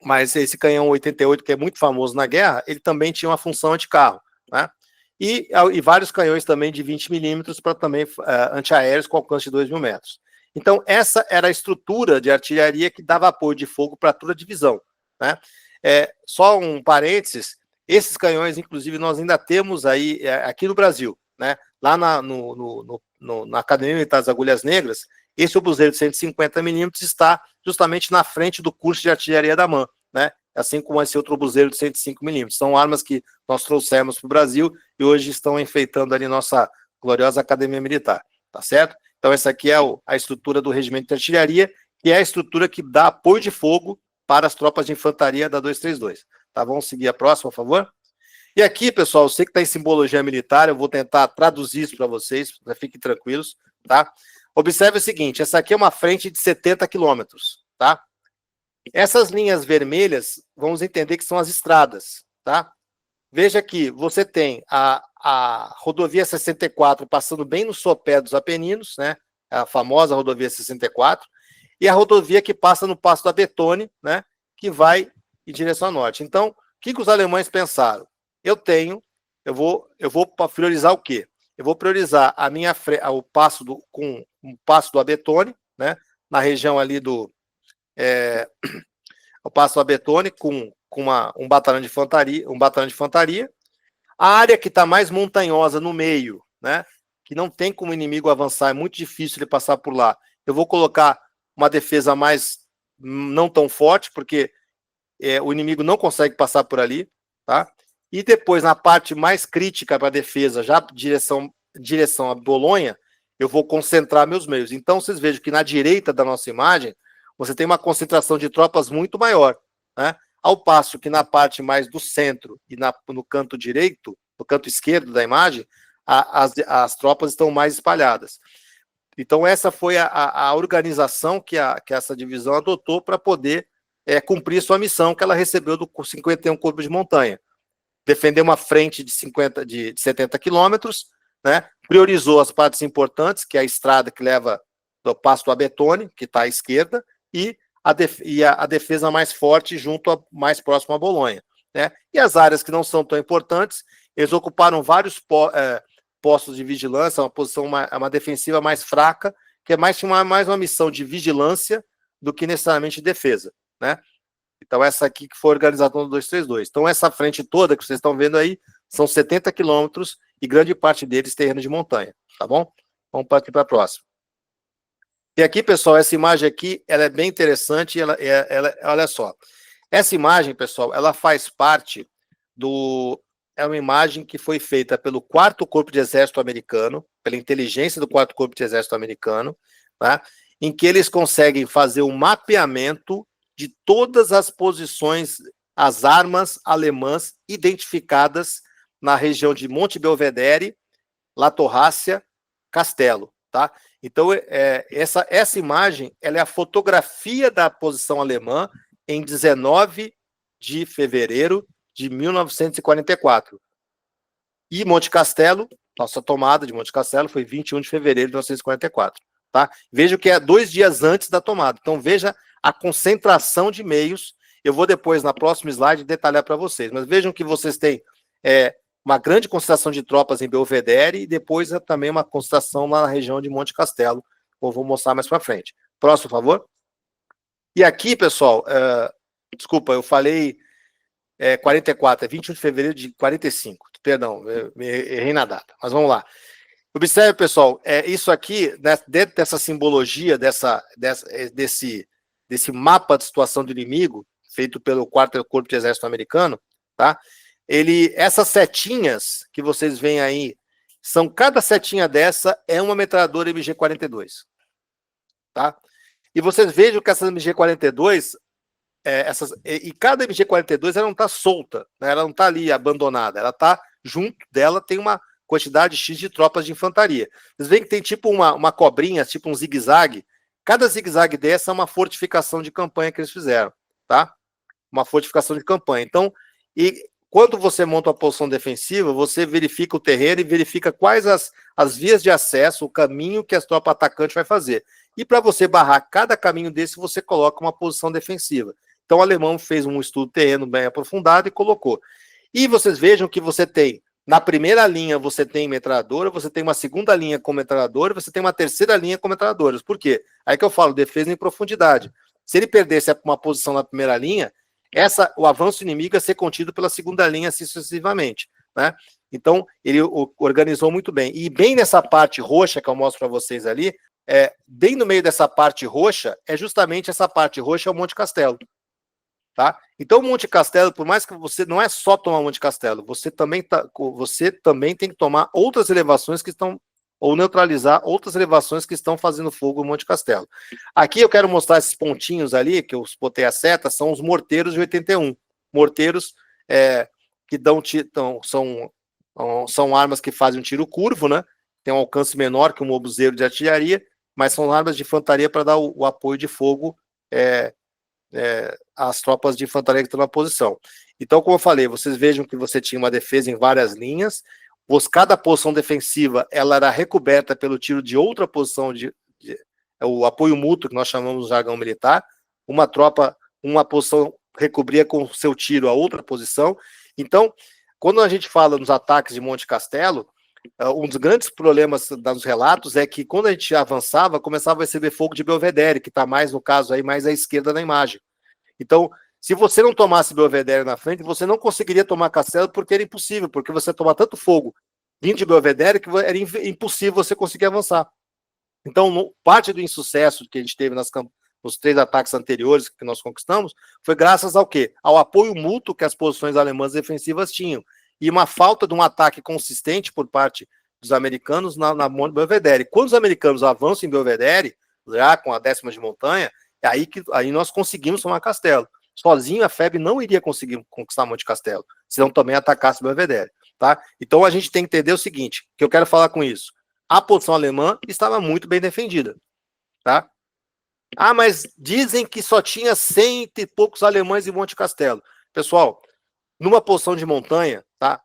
mas esse canhão 88, que é muito famoso na guerra, ele também tinha uma função anticarro, né? E vários canhões também de 20 milímetros para também antiaéreos com alcance de 2.000 metros. Então, essa era a estrutura de artilharia que dava apoio de fogo para toda a divisão, né? Só um parênteses, esses canhões, inclusive, nós ainda temos aí aqui no Brasil, né? Lá na Academia Militar das Agulhas Negras, esse obuseiro de 150 milímetros está justamente na frente do curso de artilharia da MAN, né? Assim como esse outro obuseiro de 105 milímetros. São armas que nós trouxemos para o Brasil e hoje estão enfeitando ali nossa gloriosa Academia Militar, tá certo? Então, essa aqui é a estrutura do regimento de artilharia, que é a estrutura que dá apoio de fogo para as tropas de infantaria da 232. Tá? Vamos seguir a próxima, por favor? E aqui, pessoal, eu sei que está em simbologia militar, eu vou tentar traduzir isso para vocês, fiquem tranquilos, tá? Observe o seguinte, essa aqui é uma frente de 70 quilômetros, tá? Essas linhas vermelhas, vamos entender que são as estradas, tá? Veja que você tem a rodovia 64 passando bem no sopé dos Apeninos, né? A famosa rodovia 64, e a rodovia que passa no Passo da Betone, né? Que vai em direção ao norte. Então, o que os alemães pensaram? Eu vou priorizar o quê? Eu vou priorizar o passo do Abetone, né? Na região ali o passo do Abetone com um batalhão de infantaria, a área que está mais montanhosa no meio, né? Que não tem como o inimigo avançar, é muito difícil ele passar por lá. Eu vou colocar uma defesa mais não tão forte, porque o inimigo não consegue passar por ali, tá? E depois, na parte mais crítica para a defesa, já direção a Bolonha, eu vou concentrar meus meios. Então, vocês vejam que na direita da nossa imagem, você tem uma concentração de tropas muito maior, né? Ao passo que na parte mais do centro e no canto direito, no canto esquerdo da imagem, as tropas estão mais espalhadas. Então, essa foi a organização que essa divisão adotou para poder cumprir sua missão que ela recebeu do 51 Corpo de Montanha. Defender uma frente de 70 quilômetros, né? Priorizou as partes importantes, que é a estrada que leva do Passo do Abetone, que está à esquerda, e a defesa mais forte mais próximo a Bolonha, né? E as áreas que não são tão importantes, eles ocuparam vários postos de vigilância, uma defensiva mais fraca, que é mais uma missão de vigilância do que necessariamente de defesa, né? Então, essa aqui que foi organizada no 232. Então, essa frente toda que vocês estão vendo aí são 70 quilômetros e grande parte deles terreno de montanha, tá bom? Vamos partir para a próxima. E aqui, pessoal, essa imagem aqui, ela é bem interessante, olha só. Essa imagem, pessoal, ela faz parte é uma imagem que foi feita pelo 4º Corpo de Exército americano, pela inteligência do 4º Corpo de Exército americano, tá? Em que eles conseguem fazer um mapeamento de todas as posições, as armas alemãs identificadas na região de Monte Belvedere, La Torrácia, Castelo, tá? Então, essa imagem, ela é a fotografia da posição alemã em 19 de fevereiro de 1944. E Monte Castelo, nossa tomada de Monte Castelo foi 21 de fevereiro de 1944, tá? Veja que é 2 dias antes da tomada. Então, veja a concentração de meios. Eu vou depois, na próxima slide, detalhar para vocês. Mas vejam que vocês têm uma grande concentração de tropas em Belvedere e depois também uma concentração lá na região de Monte Castelo. Eu vou mostrar mais para frente. Próximo, por favor. E aqui, pessoal, desculpa, eu falei 44, é 21 de fevereiro de 45. Perdão, me errei na data. Mas vamos lá. Observe, pessoal, isso aqui, né, dentro dessa simbologia, desse mapa de situação do inimigo, feito pelo 4º Corpo de Exército americano, tá? Essas setinhas que vocês veem aí, cada setinha dessa é uma metralhadora MG-42, tá? E vocês vejam que essas MG-42, e cada MG-42 ela não está solta, né? Ela não está ali abandonada, ela está junto dela, tem uma quantidade X de tropas de infantaria. Vocês veem que tem tipo uma cobrinha, tipo um zigue-zague. Cada zigue-zague dessa é uma fortificação de campanha que eles fizeram, tá? Uma fortificação de campanha. Então, quando você monta uma posição defensiva, você verifica o terreno e verifica quais as vias de acesso, o caminho que a tropa atacante vai fazer. E para você barrar cada caminho desse, você coloca uma posição defensiva. Então, o alemão fez um estudo terreno bem aprofundado e colocou. E vocês vejam que você tem, na primeira linha, você tem metralhadora, você tem uma segunda linha com metralhadora, você tem uma terceira linha com metralhadoras. Por quê? Aí que eu falo, defesa em profundidade. Se ele perdesse uma posição na primeira linha, o avanço inimigo ia ser contido pela segunda linha, assim sucessivamente, né? Então, ele organizou muito bem. E bem nessa parte roxa que eu mostro para vocês ali, bem no meio dessa parte roxa, justamente essa parte roxa é o Monte Castelo, tá? Então, o Monte Castelo, por mais que você não é só tomar o Monte Castelo, você também tem que tomar outras elevações que estão, ou neutralizar outras elevações que estão fazendo fogo no Monte Castelo. Aqui eu quero mostrar esses pontinhos ali, que eu botei a seta, são os morteiros de 81. Morteiros que são armas que fazem um tiro curvo, né? Tem um alcance menor que um obuseiro de artilharia, mas são armas de infantaria para dar o apoio de fogo às tropas de infantaria que estão na posição. Então, como eu falei, vocês vejam que você tinha uma defesa em várias linhas, cada posição defensiva ela era recoberta pelo tiro de outra posição, o apoio mútuo, que nós chamamos no jargão militar. Uma posição recobria com seu tiro a outra posição. Então, quando a gente fala nos ataques de Monte Castelo, um dos grandes problemas dos relatos é que quando a gente avançava, começava a receber fogo de Belvedere, que está mais, no caso, aí, mais à esquerda da imagem. Então, se você não tomasse Belvedere na frente, você não conseguiria tomar Castelo, porque era impossível, porque você tomar tanto fogo vindo de Belvedere que era impossível você conseguir avançar. Então, parte do insucesso que a gente teve nos 3 ataques anteriores que nós conquistamos foi graças ao quê? Ao apoio mútuo que as posições alemãs defensivas tinham. E uma falta de um ataque consistente por parte dos americanos na Monte Belvedere. Quando os americanos avançam em Belvedere, já com a 10ª de montanha, aí nós conseguimos tomar Castelo. Sozinho a FEB não iria conseguir conquistar Monte Castelo, se não também atacasse Belvedere, tá? Então a gente tem que entender o seguinte, que eu quero falar com isso. A posição alemã estava muito bem defendida, tá? Ah, mas dizem que só tinha 100 e poucos alemães em Monte Castelo. Pessoal, numa posição de montanha, tá?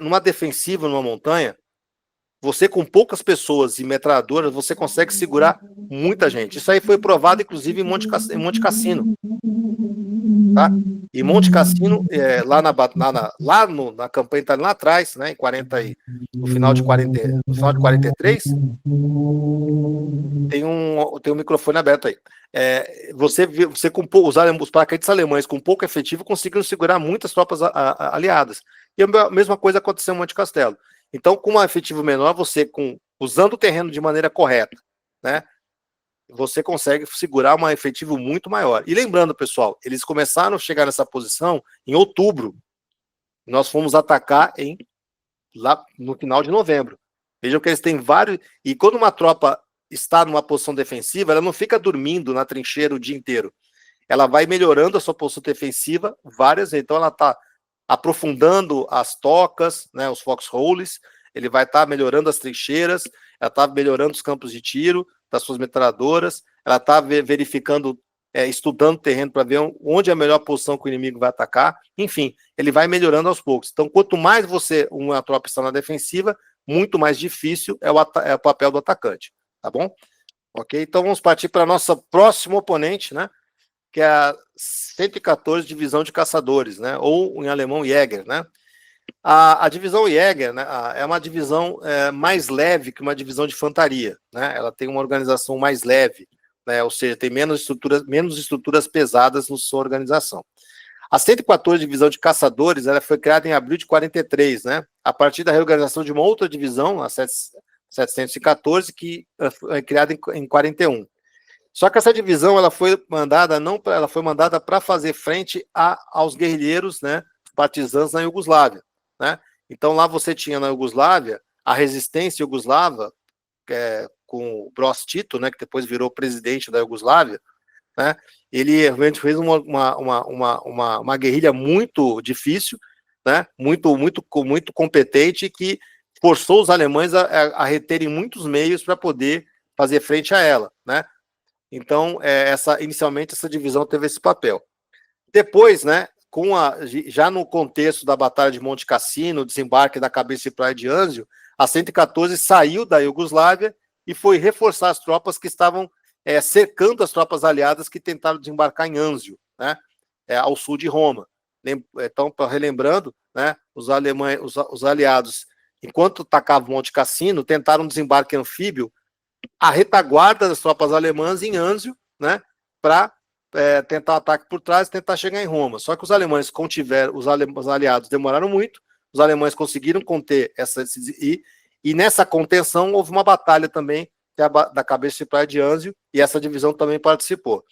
Numa defensiva numa montanha, você com poucas pessoas e metralhadoras, você consegue segurar muita gente. Isso aí foi provado, inclusive, em Monte Cassino. Tá? Em Monte Cassino, na campanha italiana, lá atrás, né, no final de 43, tem um microfone aberto aí. Você com os paraquedistas alemães com pouco efetivo conseguiram segurar muitas tropas aliadas. E a mesma coisa aconteceu em Monte Castelo. Então, com um efetivo menor, usando o terreno de maneira correta, né, você consegue segurar um efetivo muito maior. E lembrando, pessoal, eles começaram a chegar nessa posição em outubro. Nós fomos atacar lá no final de novembro. Vejam que eles têm vários... E quando uma tropa está numa posição defensiva, ela não fica dormindo na trincheira o dia inteiro. Ela vai melhorando a sua posição defensiva várias vezes. Então ela está aprofundando as tocas, né, os foxholes, ele vai estar melhorando as trincheiras, ela está melhorando os campos de tiro das suas metralhadoras, ela está verificando, estudando o terreno para ver onde é a melhor posição que o inimigo vai atacar. Enfim, ele vai melhorando aos poucos. Então, quanto mais uma tropa está na defensiva, muito mais difícil é o papel do atacante, tá bom? Ok? Então vamos partir para a nossa próxima oponente, né? Que é a 114 Divisão de Caçadores, né? Ou em alemão Jäger, né? A divisão Jäger, né, é uma divisão mais leve que uma divisão de infantaria, né? Ela tem uma organização mais leve, né? Ou seja, tem menos estruturas pesadas na sua organização. A 114 Divisão de Caçadores, ela foi criada em abril de 43, né? A partir da reorganização de uma outra divisão, a 714, que foi criada em 41. Só que essa divisão ela foi mandada para fazer frente aos guerrilheiros, né, partisãos na Iugoslávia, né? Então lá você tinha na Iugoslávia a resistência iugoslava, com o Broz Tito, né, que depois virou presidente da Iugoslávia, né? Ele realmente fez uma guerrilha muito difícil, né? Muito competente, que forçou os alemães a reterem muitos meios para poder fazer frente a ela, né? Então, inicialmente, essa divisão teve esse papel. Depois, né, já no contexto da Batalha de Monte Cassino, desembarque da cabeça de praia de Anzio, a 114 saiu da Iugoslávia e foi reforçar as tropas que estavam cercando as tropas aliadas que tentaram desembarcar em Anzio, né, ao sul de Roma. Então, relembrando, né, os aliados, enquanto atacavam Monte Cassino, tentaram um desembarque anfíbio a retaguarda das tropas alemãs em Anzio, né, para tentar ataque por trás e tentar chegar em Roma. Só que os alemães os aliados demoraram muito, os alemães conseguiram conter e nessa contenção houve uma batalha também da cabeça de praia de Anzio, e essa divisão também participou.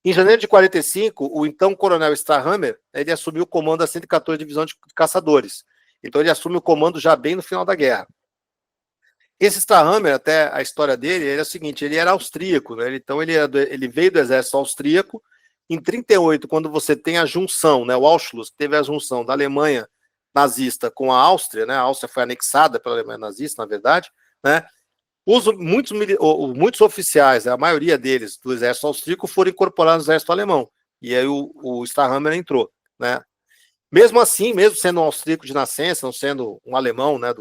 Em janeiro de 45, o então coronel Strahammer, ele assumiu o comando da 114 Divisão de Caçadores. Então ele assume o comando já bem no final da guerra. Esse Strahammer, até a história dele, é o seguinte: ele era austríaco, né? Então ele veio do exército austríaco. Em 38, quando você tem a junção, né, o Anschluss, teve a junção da Alemanha nazista com a Áustria, né? A Áustria foi anexada pela Alemanha nazista, na verdade, né? Muitos oficiais, a maioria deles do exército austríaco, foram incorporados no exército alemão. E aí o Strahammer entrou, né? Mesmo assim, mesmo sendo um austríaco de nascença, não sendo um alemão, né,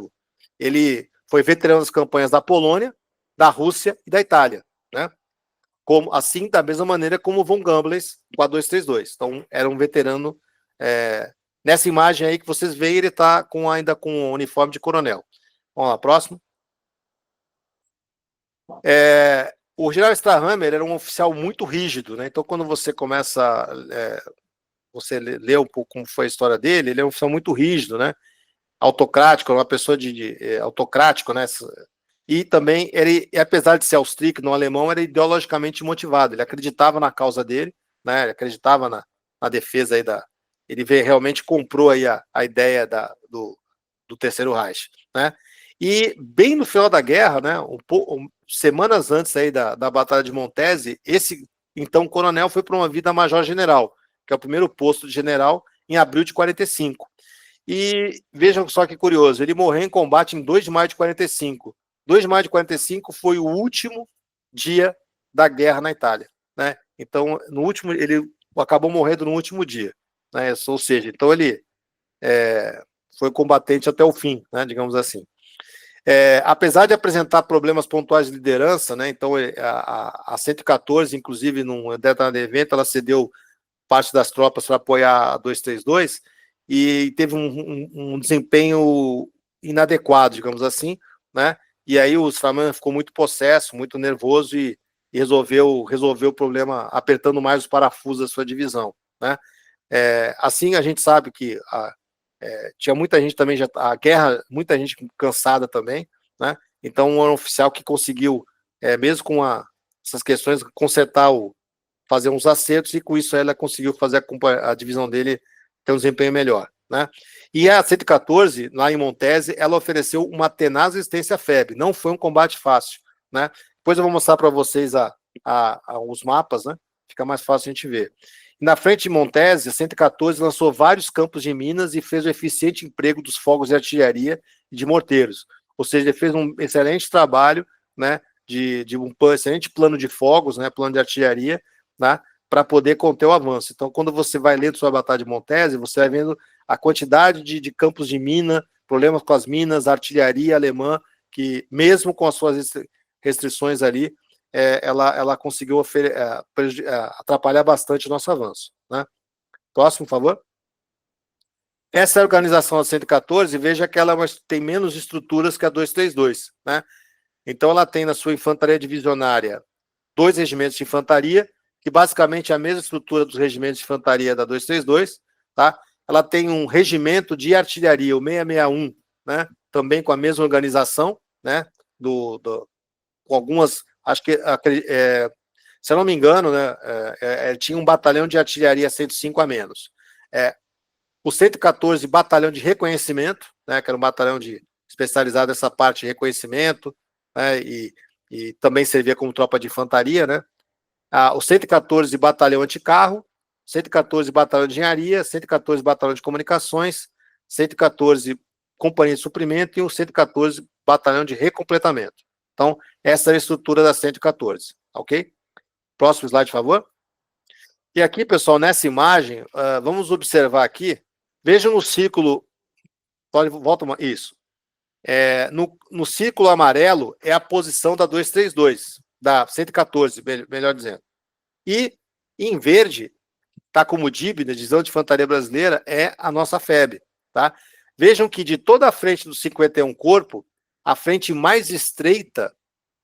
ele foi veterano das campanhas da Polônia, da Rússia e da Itália, né? Assim, da mesma maneira como o von Gambles com a 232. Então, era um veterano. Nessa imagem aí que vocês veem, ele está ainda com o uniforme de coronel. Vamos lá, próximo. O general Strahammer era um oficial muito rígido, né? Então, quando você começa, você lê um pouco como foi a história dele, ele é um oficial muito rígido, né? Autocrático, uma pessoa autocrático, né? E também, ele, apesar de ser austríaco, no alemão, era ideologicamente motivado. Ele acreditava na causa dele, né? Ele acreditava na defesa aí ele realmente comprou aí a ideia do Terceiro Reich, né? E bem no final da guerra, né? Semanas antes aí da Batalha de Montese, esse então coronel foi promovido a major-general, que é o primeiro posto de general, em abril de 45. E vejam só que curioso, ele morreu em combate em 2 de maio de 45. 2 de maio de 45 foi o último dia da guerra na Itália, né? Então, ele acabou morrendo no último dia, né? Ou seja, então ele foi combatente até o fim, né? Digamos assim. Apesar de apresentar problemas pontuais de liderança, né, então a 114, inclusive, num determinado evento, ela cedeu parte das tropas para apoiar a 232 e teve um desempenho inadequado, digamos assim, né, e aí o Sramana ficou muito possesso, muito nervoso e resolveu o problema apertando mais os parafusos da sua divisão, né. Assim a gente sabe que tinha muita gente também, a guerra, muita gente cansada também, né? Então, um oficial que conseguiu, mesmo com essas questões, fazer uns acertos, e com isso ela conseguiu fazer a divisão dele ter um desempenho melhor, né? E a 114, lá em Montese, ela ofereceu uma tenaz resistência à febre. Não foi um combate fácil, né? Depois eu vou mostrar para vocês os mapas, né? Fica mais fácil a gente ver. Na frente de Montese, a 114 lançou vários campos de minas e fez o eficiente emprego dos fogos de artilharia e de morteiros. Ou seja, ele fez um excelente trabalho, né, de um excelente plano de fogos, né, plano de artilharia, né, para poder conter o avanço. Então, quando você vai lendo sobre a Batalha de Montese, você vai vendo a quantidade de campos de mina, problemas com as minas, a artilharia alemã, que mesmo com as suas restrições ali, ela conseguiu atrapalhar bastante o nosso avanço, né? Próximo, por favor. Essa é a organização da 114, veja que ela tem menos estruturas que a 232, né? Então ela tem na sua infantaria divisionária 2 regimentos de infantaria, que basicamente é a mesma estrutura dos regimentos de infantaria da 232, tá? Ela tem um regimento de artilharia, o 661, né? Também com a mesma organização, né? Com algumas, acho que, se eu não me engano, né, tinha um batalhão de artilharia 105 a menos. O 114 batalhão de reconhecimento, né, que era um batalhão especializado nessa parte de reconhecimento, né, e também servia como tropa de infantaria, né? O 114 batalhão anticarro, 114 batalhão de engenharia, 114 batalhão de comunicações, 114 companhia de suprimento e o 114 batalhão de recompletamento. Então, essa é a estrutura da 114, ok? Próximo slide, por favor. E aqui, pessoal, nessa imagem, vamos observar aqui, vejam o círculo, volta isso. No círculo amarelo é a posição da 232, da 114, melhor dizendo. E em verde, tá como DIB, na Divisão de Infantaria Brasileira, é a nossa FEB, tá? Vejam que de toda a frente do 51 Corpo, a frente mais estreita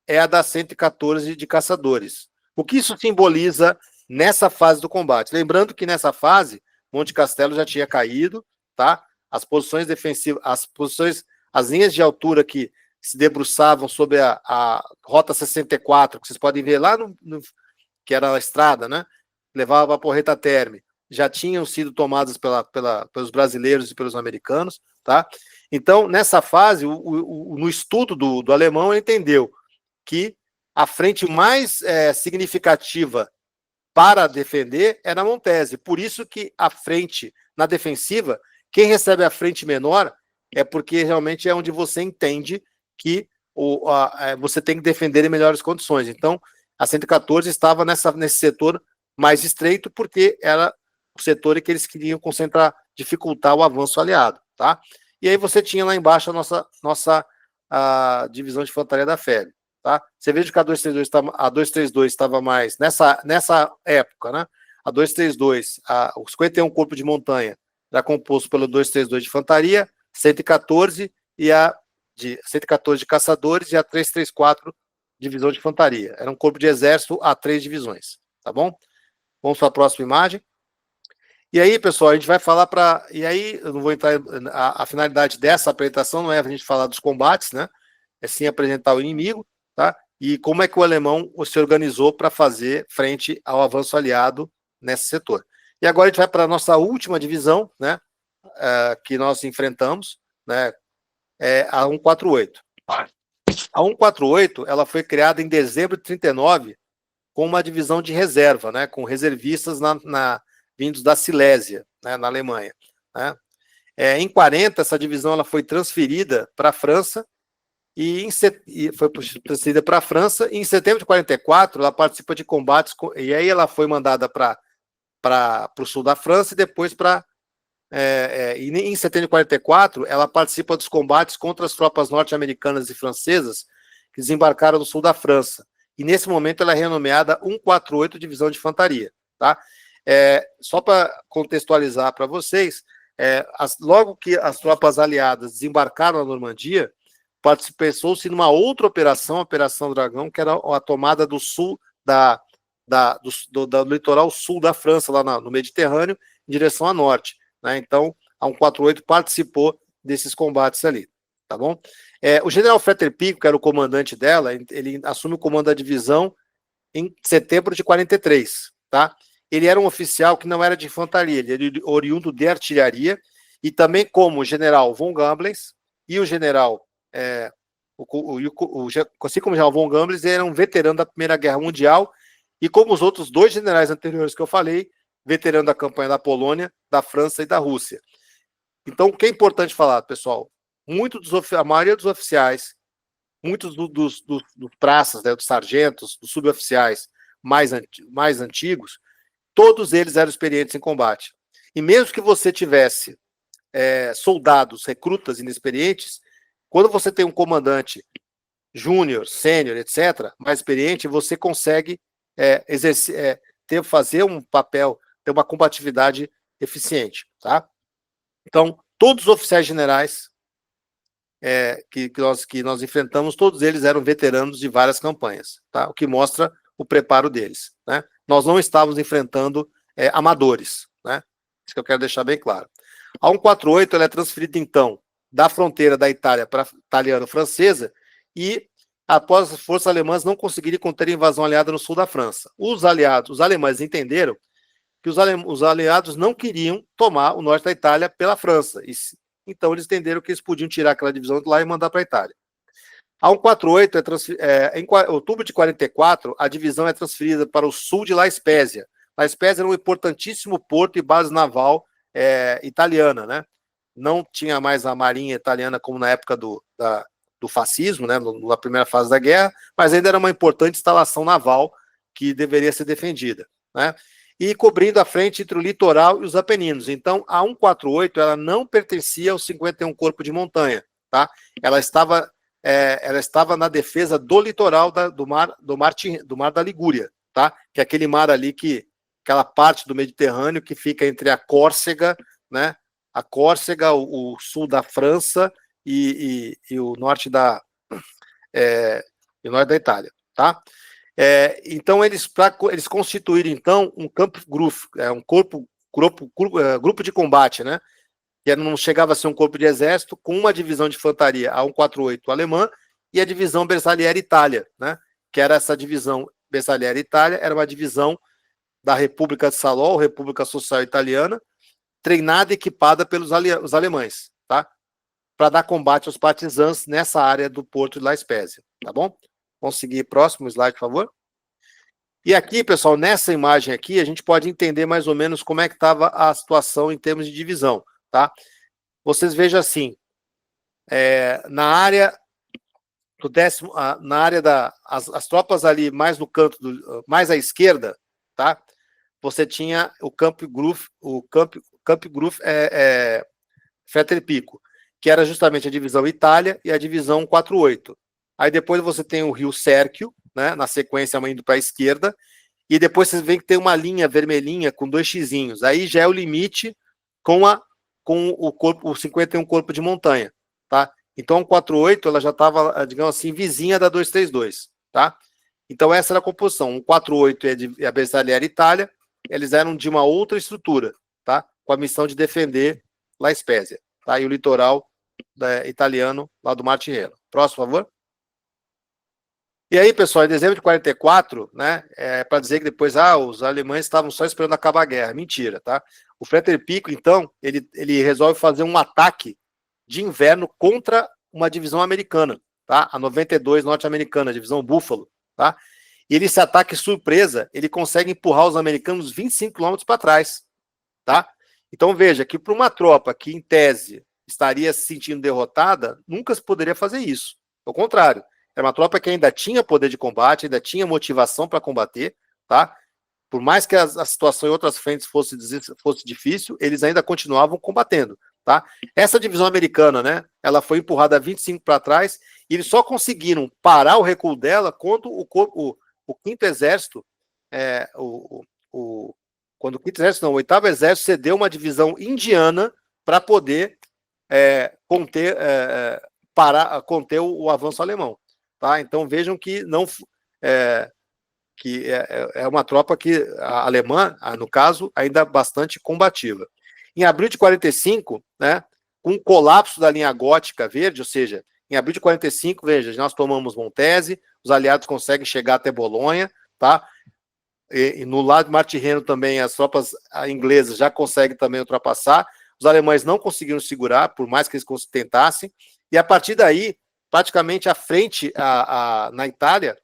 é a da 114 de caçadores. O que isso simboliza nessa fase do combate? Lembrando que nessa fase, Monte Castelo já tinha caído, tá? As posições defensivas, as linhas de altura que se debruçavam sobre a Rota 64, que vocês podem ver lá que era a estrada, né? Levava a Porreta Terme, já tinham sido tomadas pelos brasileiros e pelos americanos, tá? Então, nessa fase, no estudo do alemão, ele entendeu que a frente mais significativa para defender era a Montese. Por isso que a frente, na defensiva, quem recebe a frente menor é porque realmente é onde você entende que você tem que defender em melhores condições. Então, a 114 estava nesse setor mais estreito, porque era o setor em que eles queriam dificultar o avanço aliado, tá? E aí você tinha lá embaixo a nossa divisão de infantaria da FEB, tá? Você veja que a 232 estava mais nessa época, né? A 232, o 51 Corpo de Montanha era composto pelo 232 de infantaria, 114 e a 114 de caçadores e a 334 divisão de infantaria. Era um corpo de exército a 3 divisões, tá bom? Vamos para a próxima imagem. E aí, pessoal, a gente vai falar e aí, eu não vou entrar... A finalidade dessa apresentação não é a gente falar dos combates, né? É sim apresentar o inimigo, tá? E como é que o alemão se organizou para fazer frente ao avanço aliado nesse setor. E agora a gente vai para a nossa última divisão, né? Que nós enfrentamos, né? A 148. A 148, ela foi criada em dezembro de 39 com uma divisão de reserva, né, com reservistas vindos da Silésia, né, na Alemanha, né. Em 40, essa divisão ela foi transferida para a França e em setembro de 44 ela participa de combates e aí ela foi mandada para o sul da França e depois para e em setembro de 44, ela participa dos combates contra as tropas norte-americanas e francesas que desembarcaram no sul da França. E nesse momento ela é renomeada 148 Divisão de Infantaria, tá? Só para contextualizar para vocês, logo que as tropas aliadas desembarcaram na Normandia, participou-se numa outra operação, a Operação Dragão, que era a tomada do sul do litoral sul da França, lá no Mediterrâneo, em direção a norte, né? Então, a 148 participou desses combates ali, tá bom? O general Fetter Pico, que era o comandante dela, ele assume o comando da divisão em setembro de 43, tá? Ele era um oficial que não era de infantaria, ele era oriundo de artilharia, e também como o general von Gamblens e o general, assim como o general von Gamblens, ele era um veterano da Primeira Guerra Mundial, e como os outros dois generais anteriores que eu falei, veterano da campanha da Polônia, da França e da Rússia. Então, o que é importante falar, pessoal? A maioria dos oficiais, muitos dos praças, né, dos sargentos, dos suboficiais mais antigos, todos eles eram experientes em combate. E mesmo que você tivesse soldados, recrutas inexperientes, quando você tem um comandante júnior, sênior, etc., mais experiente, você consegue fazer um papel, ter uma combatividade eficiente, tá? Então, todos os oficiais generais que nós enfrentamos, todos eles eram veteranos de várias campanhas, tá? O que mostra o preparo deles, né? Nós não estávamos enfrentando amadores, né? Isso que eu quero deixar bem claro. A 148 ela é transferida, então, da fronteira da Itália para a italiano-francesa, e após as forças alemãs não conseguirem conter a invasão aliada no sul da França. Os alemães entenderam que os aliados não queriam tomar o norte da Itália pela França. Então eles entenderam que eles podiam tirar aquela divisão de lá e mandar para a Itália. A 148, em outubro de 44, a divisão é transferida para o sul de La Spezia. La Spezia era um importantíssimo porto e base naval italiana, né? Não tinha mais a marinha italiana como na época do fascismo, né, na primeira fase da guerra, mas ainda era uma importante instalação naval que deveria ser defendida, né? E cobrindo a frente entre o litoral e os Apeninos. Então, a 148 ela não pertencia ao 51 Corpo de Montanha, tá? Ela estava na defesa do litoral do mar da Ligúria, tá? Que é aquele mar ali aquela parte do Mediterrâneo que fica entre a Córcega, né? A Córcega, o sul da França e o norte da Itália, tá? Então eles constituíram então um Kampfgruppe, grupo de combate, né? Que não chegava a ser um corpo de exército, com uma divisão de infantaria, a 148 alemã, e a divisão Bersaglieri Itália, né? Que era essa divisão Bersaglieri Itália, era uma divisão da República de Salò, República Social Italiana, treinada e equipada pelos os alemães, tá? Para dar combate aos partisãs nessa área do porto de La Spezia, tá bom? Vamos seguir próximo slide, por favor. E aqui, pessoal, nessa imagem aqui, a gente pode entender mais ou menos como é que estava a situação em termos de divisão, tá? Vocês vejam assim, na área do as tropas ali mais no canto, mais à esquerda, tá? Você tinha o Kampfgruppe Fetter Pico, que era justamente a divisão Itália e a divisão 148. Aí depois você tem o rio Sérquio, né, na sequência indo para a esquerda, e depois vocês veem que tem uma linha vermelhinha com 2 xizinhos. Aí já é o limite com o 51 Corpo de Montanha, tá? Então a 148 ela já estava, digamos assim, vizinha da 232, tá? Então essa era a composição. 148 é a Bersaglieri Itália, eles eram de uma outra estrutura, tá? Com a missão de defender La Spezia, tá? E o litoral italiano lá do Mar Tirreno. Próximo, por favor. E aí, pessoal, em dezembro de 44, né, para dizer que depois, os alemães estavam só esperando acabar a guerra. Mentira, tá? O Fetter Pico, então, ele resolve fazer um ataque de inverno contra uma divisão americana, tá? A 92 norte-americana, a divisão Buffalo, tá? E esse ataque surpresa, ele consegue empurrar os americanos 25 quilômetros para trás, tá? Então, veja que para uma tropa que, em tese, estaria se sentindo derrotada, nunca se poderia fazer isso. Ao contrário, era uma tropa que ainda tinha poder de combate, ainda tinha motivação para combater, tá? Por mais que a situação em outras frentes fosse difícil, eles ainda continuavam combatendo, tá? Essa divisão americana, né, ela foi empurrada 25 para trás, e eles só conseguiram parar o recuo dela quando o 5º Exército, quando o 5º Exército, não, o 8º Exército cedeu uma divisão indiana para poder conter o avanço alemão, tá? Então vejam que não é uma tropa que a alemã, no caso, ainda bastante combativa. Em abril de 45, né, com o colapso da linha gótica verde, ou seja, em abril de 45, veja, nós tomamos Montese, os aliados conseguem chegar até Bolonha, tá? E no lado de Martirreno também as tropas inglesas já conseguem também ultrapassar. Os alemães não conseguiram segurar, por mais que eles tentassem, e a partir daí, praticamente a frente na Itália,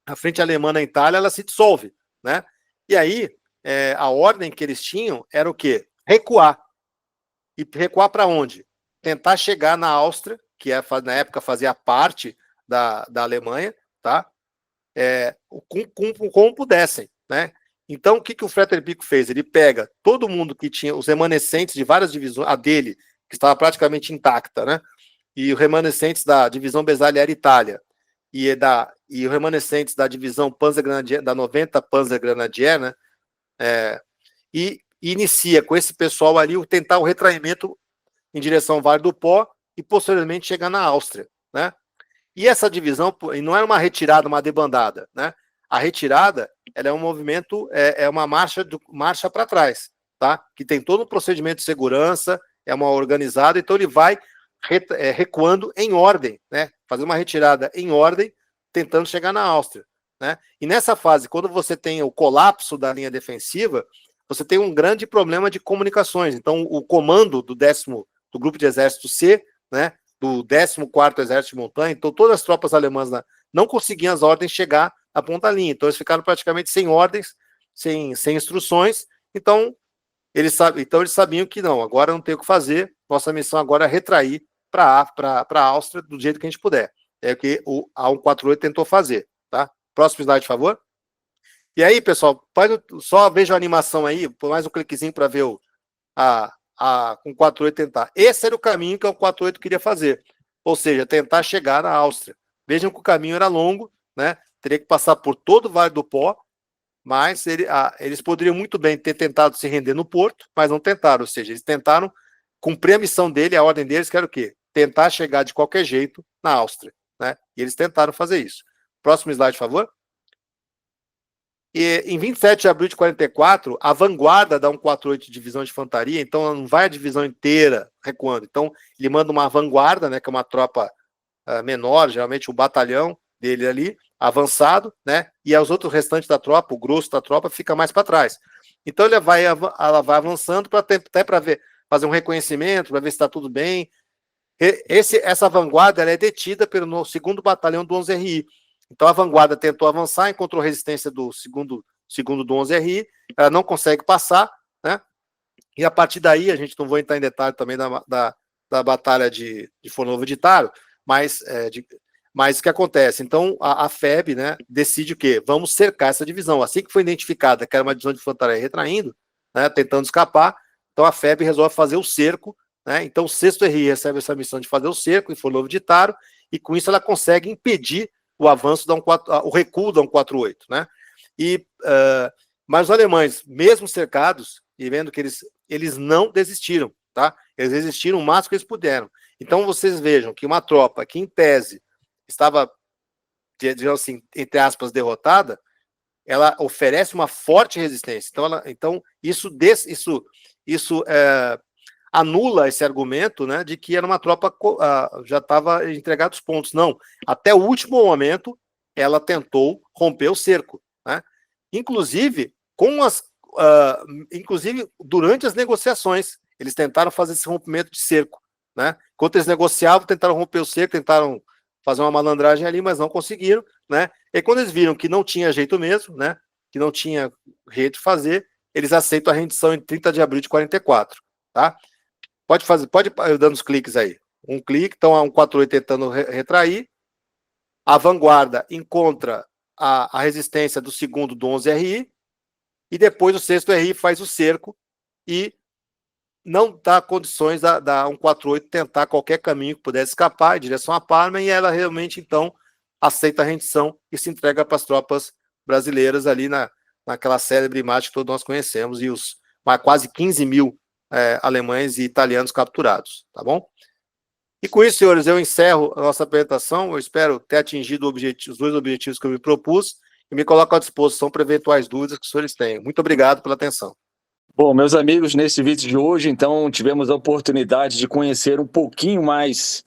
a frente alemã na Itália, ela se dissolve, né? E aí, a ordem que eles tinham era o quê? Recuar. E recuar para onde? Tentar chegar na Áustria, que na época fazia parte da Alemanha, tá? Como pudessem, né? Então, o que o Frederick Pico fez? Ele pega todo mundo que tinha os remanescentes de várias divisões, a dele, que estava praticamente intacta, né? E os remanescentes da divisão Bersaglieri Itália, e os remanescentes da divisão Panzer Grenadier, da 90 Panzer Grenadier, né? E inicia com esse pessoal ali tentar o retraimento em direção ao Vale do Pó e posteriormente chegar na Áustria, né? E essa divisão não é uma retirada, uma debandada, né? A retirada, ela é um movimento, é uma marcha para trás, tá? Que tem todo um procedimento de segurança, é uma organizada, então ele vai recuando em ordem, né? Fazendo uma retirada em ordem, tentando chegar na Áustria, né? E nessa fase, quando você tem o colapso da linha defensiva, você tem um grande problema de comunicações. Então, o comando do Grupo de Exército C, né? Do 14º Exército de Montanha, então todas as tropas alemãs não conseguiam as ordens chegar à ponta linha, então eles ficaram praticamente sem ordens, sem instruções, então eles sabiam que não, agora não tem o que fazer, nossa missão agora é retrair para a Áustria do jeito que a gente puder. É o que a 148 tentou fazer, tá? Próximo slide, por favor. E aí, pessoal, só veja a animação aí, por mais um cliquezinho para ver com o 48 tentar. Esse era o caminho que o 48 queria fazer, ou seja, tentar chegar na Áustria. Vejam que o caminho era longo, né? Teria que passar por todo o Vale do Pó, mas eles poderiam muito bem ter tentado se render no porto, mas não tentaram, ou seja, eles tentaram cumprir a missão dele, a ordem deles, que era o quê? Tentar chegar de qualquer jeito na Áustria, né? E eles tentaram fazer isso. Próximo slide, por favor. E em 27 de abril de 44, a vanguarda da 148 Divisão de Infantaria, então não vai a divisão inteira recuando, então ele manda uma vanguarda, né, que é uma tropa menor, geralmente o batalhão dele ali, avançado, né, e os outros restantes da tropa, o grosso da tropa, fica mais para trás. Então ela vai avançando para até para fazer um reconhecimento, para ver se está tudo bem. Essa vanguarda ela é detida pelo 2º Batalhão do 11RI. Então a vanguarda tentou avançar, encontrou resistência do segundo do 11RI, ela não consegue passar, né? E a partir daí, a gente não vai entrar em detalhe também da batalha de Fornovo de Taro, mas o que acontece? Então a FEB, né, decide o quê? Vamos cercar essa divisão. Assim que foi identificada que era uma divisão de infantaria retraindo, né, tentando escapar, então a FEB resolve fazer o cerco, né? Então o 6º RI recebe essa missão de fazer o cerco em Fornovo de Taro, e com isso ela consegue impedir o avanço o recuo da 148, né? Mas os alemães, mesmo cercados, e vendo que eles não desistiram, tá? Eles resistiram o máximo que eles puderam. Então vocês vejam que uma tropa que, em tese, estava, digamos assim, entre aspas, derrotada, ela oferece uma forte resistência. Então isso anula esse argumento, né, de que era uma tropa já estava entregado os pontos. Não, até o último momento ela tentou romper o cerco, né? Inclusive inclusive durante as negociações eles tentaram fazer esse rompimento de cerco, né? Enquanto eles negociavam, tentaram romper o cerco, tentaram fazer uma malandragem ali, mas não conseguiram, né? E quando eles viram que não tinha jeito mesmo, né, que não tinha jeito de fazer, eles aceitam a rendição em 30 de abril de 44, tá? Pode ir dando os cliques aí. Um clique, então a 148 tentando retrair. A vanguarda encontra a resistência do 2º do 11RI. e depois o 6º RI faz o cerco e não dá condições da 148 tentar qualquer caminho que pudesse escapar em direção a Parma, e ela realmente, então, aceita a rendição e se entrega para as tropas brasileiras ali naquela célebre imagem que todos nós conhecemos, e os quase 15 mil alemães e italianos capturados, tá bom? E com isso, senhores, eu encerro a nossa apresentação. Eu espero ter atingido os 2 objetivos que eu me propus e me coloco à disposição para eventuais dúvidas que os senhores tenham. Muito obrigado pela atenção. Bom, meus amigos, nesse vídeo de hoje, então, tivemos a oportunidade de conhecer um pouquinho mais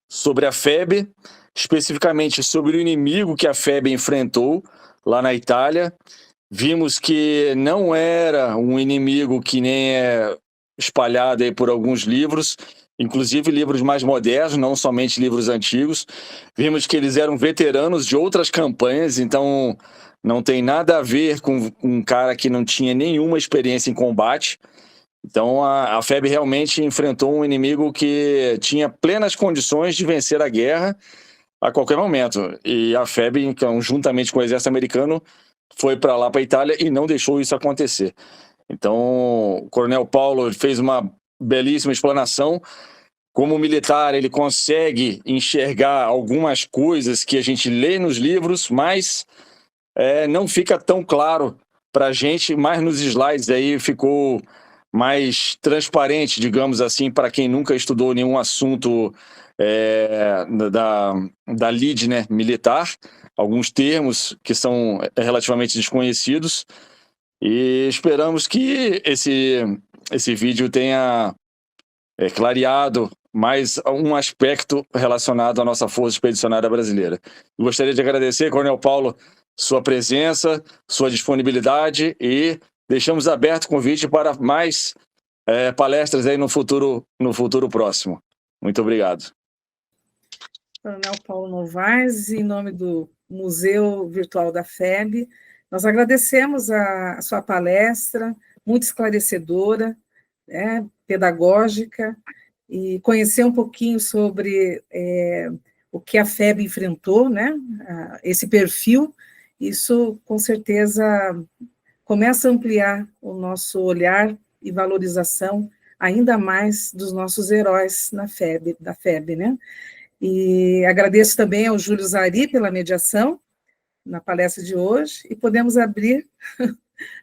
sobre a FEB, especificamente sobre o inimigo que a FEB enfrentou lá na Itália. Vimos que não era um inimigo que nem é espalhado aí por alguns livros, inclusive livros mais modernos, não somente livros antigos. Vimos que eles eram veteranos de outras campanhas, então não tem nada a ver com um cara que não tinha nenhuma experiência em combate. Então a FEB realmente enfrentou um inimigo que tinha plenas condições de vencer a guerra a qualquer momento. E a FEB, então, juntamente com o exército americano, foi para lá, para a Itália, e não deixou isso acontecer. Então, o Coronel Paulo fez uma belíssima explanação. Como militar, ele consegue enxergar algumas coisas que a gente lê nos livros, mas não fica tão claro para a gente, mas nos slides aí ficou mais transparente, digamos assim, para quem nunca estudou nenhum assunto da lide, né, militar, alguns termos que são relativamente desconhecidos, e esperamos que esse vídeo tenha clareado mais um aspecto relacionado à nossa Força Expedicionária Brasileira. Gostaria de agradecer, Coronel Paulo, sua presença, sua disponibilidade, e deixamos aberto o convite para mais palestras aí no futuro próximo. Muito obrigado. Coronel Paulo Novaes, em nome do Museu Virtual da FEB, nós agradecemos a sua palestra, muito esclarecedora, pedagógica, e conhecer um pouquinho sobre o que a FEB enfrentou, né? Esse perfil, isso com certeza começa a ampliar o nosso olhar e valorização ainda mais dos nossos heróis da FEB, né? E agradeço também ao Júlio Zari pela mediação na palestra de hoje, e podemos abrir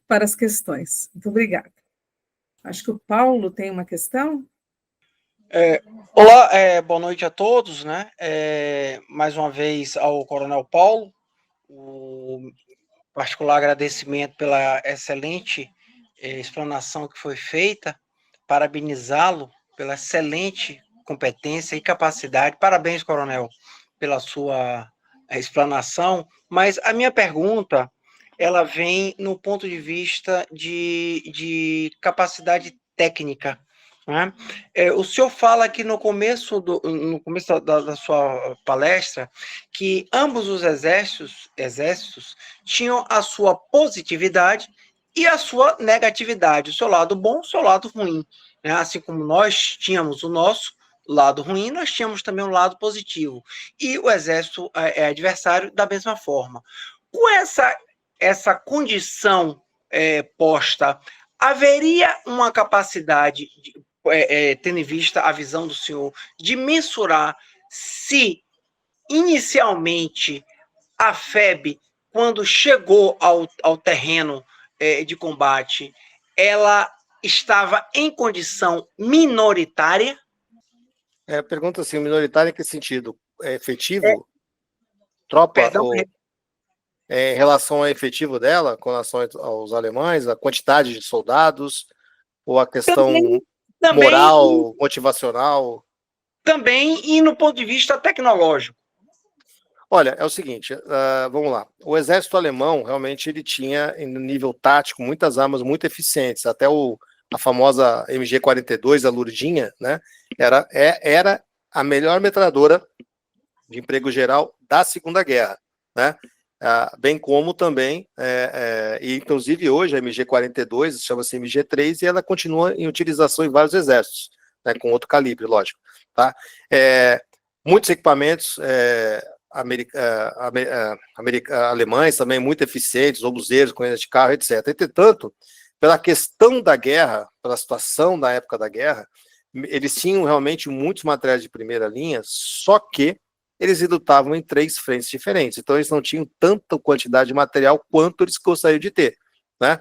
para as questões. Muito obrigada. Acho que o Paulo tem uma questão. Olá, boa noite a todos, né? Mais uma vez ao Coronel Paulo, o particular agradecimento pela excelente explanação que foi feita, parabenizá-lo pela excelente competência e capacidade. Parabéns, Coronel, pela sua explanação, mas a minha pergunta, ela vem no ponto de vista de capacidade técnica, né? O senhor fala aqui no começo da sua palestra que ambos os exércitos tinham a sua positividade e a sua negatividade, o seu lado bom, o seu lado ruim, né? Assim como nós tínhamos o nosso lado ruim, nós tínhamos também um lado positivo, e o exército adversário da mesma forma. Com essa condição posta, haveria uma capacidade, tendo em vista a visão do senhor, de mensurar se inicialmente a FEB, quando chegou ao terreno de combate, ela estava em condição minoritária? Pergunta assim, minoritária em que sentido? Efetivo? Tropa? Perdão, em relação ao efetivo dela, com relação aos alemães, a quantidade de soldados, ou a questão também, moral, motivacional? Também, e no ponto de vista tecnológico. Olha, é o seguinte, vamos lá. O exército alemão, realmente, ele tinha, em nível tático, muitas armas muito eficientes. Até a famosa MG-42, a Lurdinha, né, era a melhor metralhadora de emprego geral da Segunda Guerra, né? Bem como também, e inclusive hoje a MG-42 chama-se MG-3 e ela continua em utilização em vários exércitos, né, com outro calibre, lógico. Tá? Muitos equipamentos alemães também muito eficientes, obuseiros, corridas de carro, etc. Entretanto, pela questão da guerra, pela situação da época da guerra, eles tinham realmente muitos materiais de primeira linha, só que eles lutavam em 3 frentes diferentes, então eles não tinham tanta quantidade de material quanto eles gostariam de ter, né?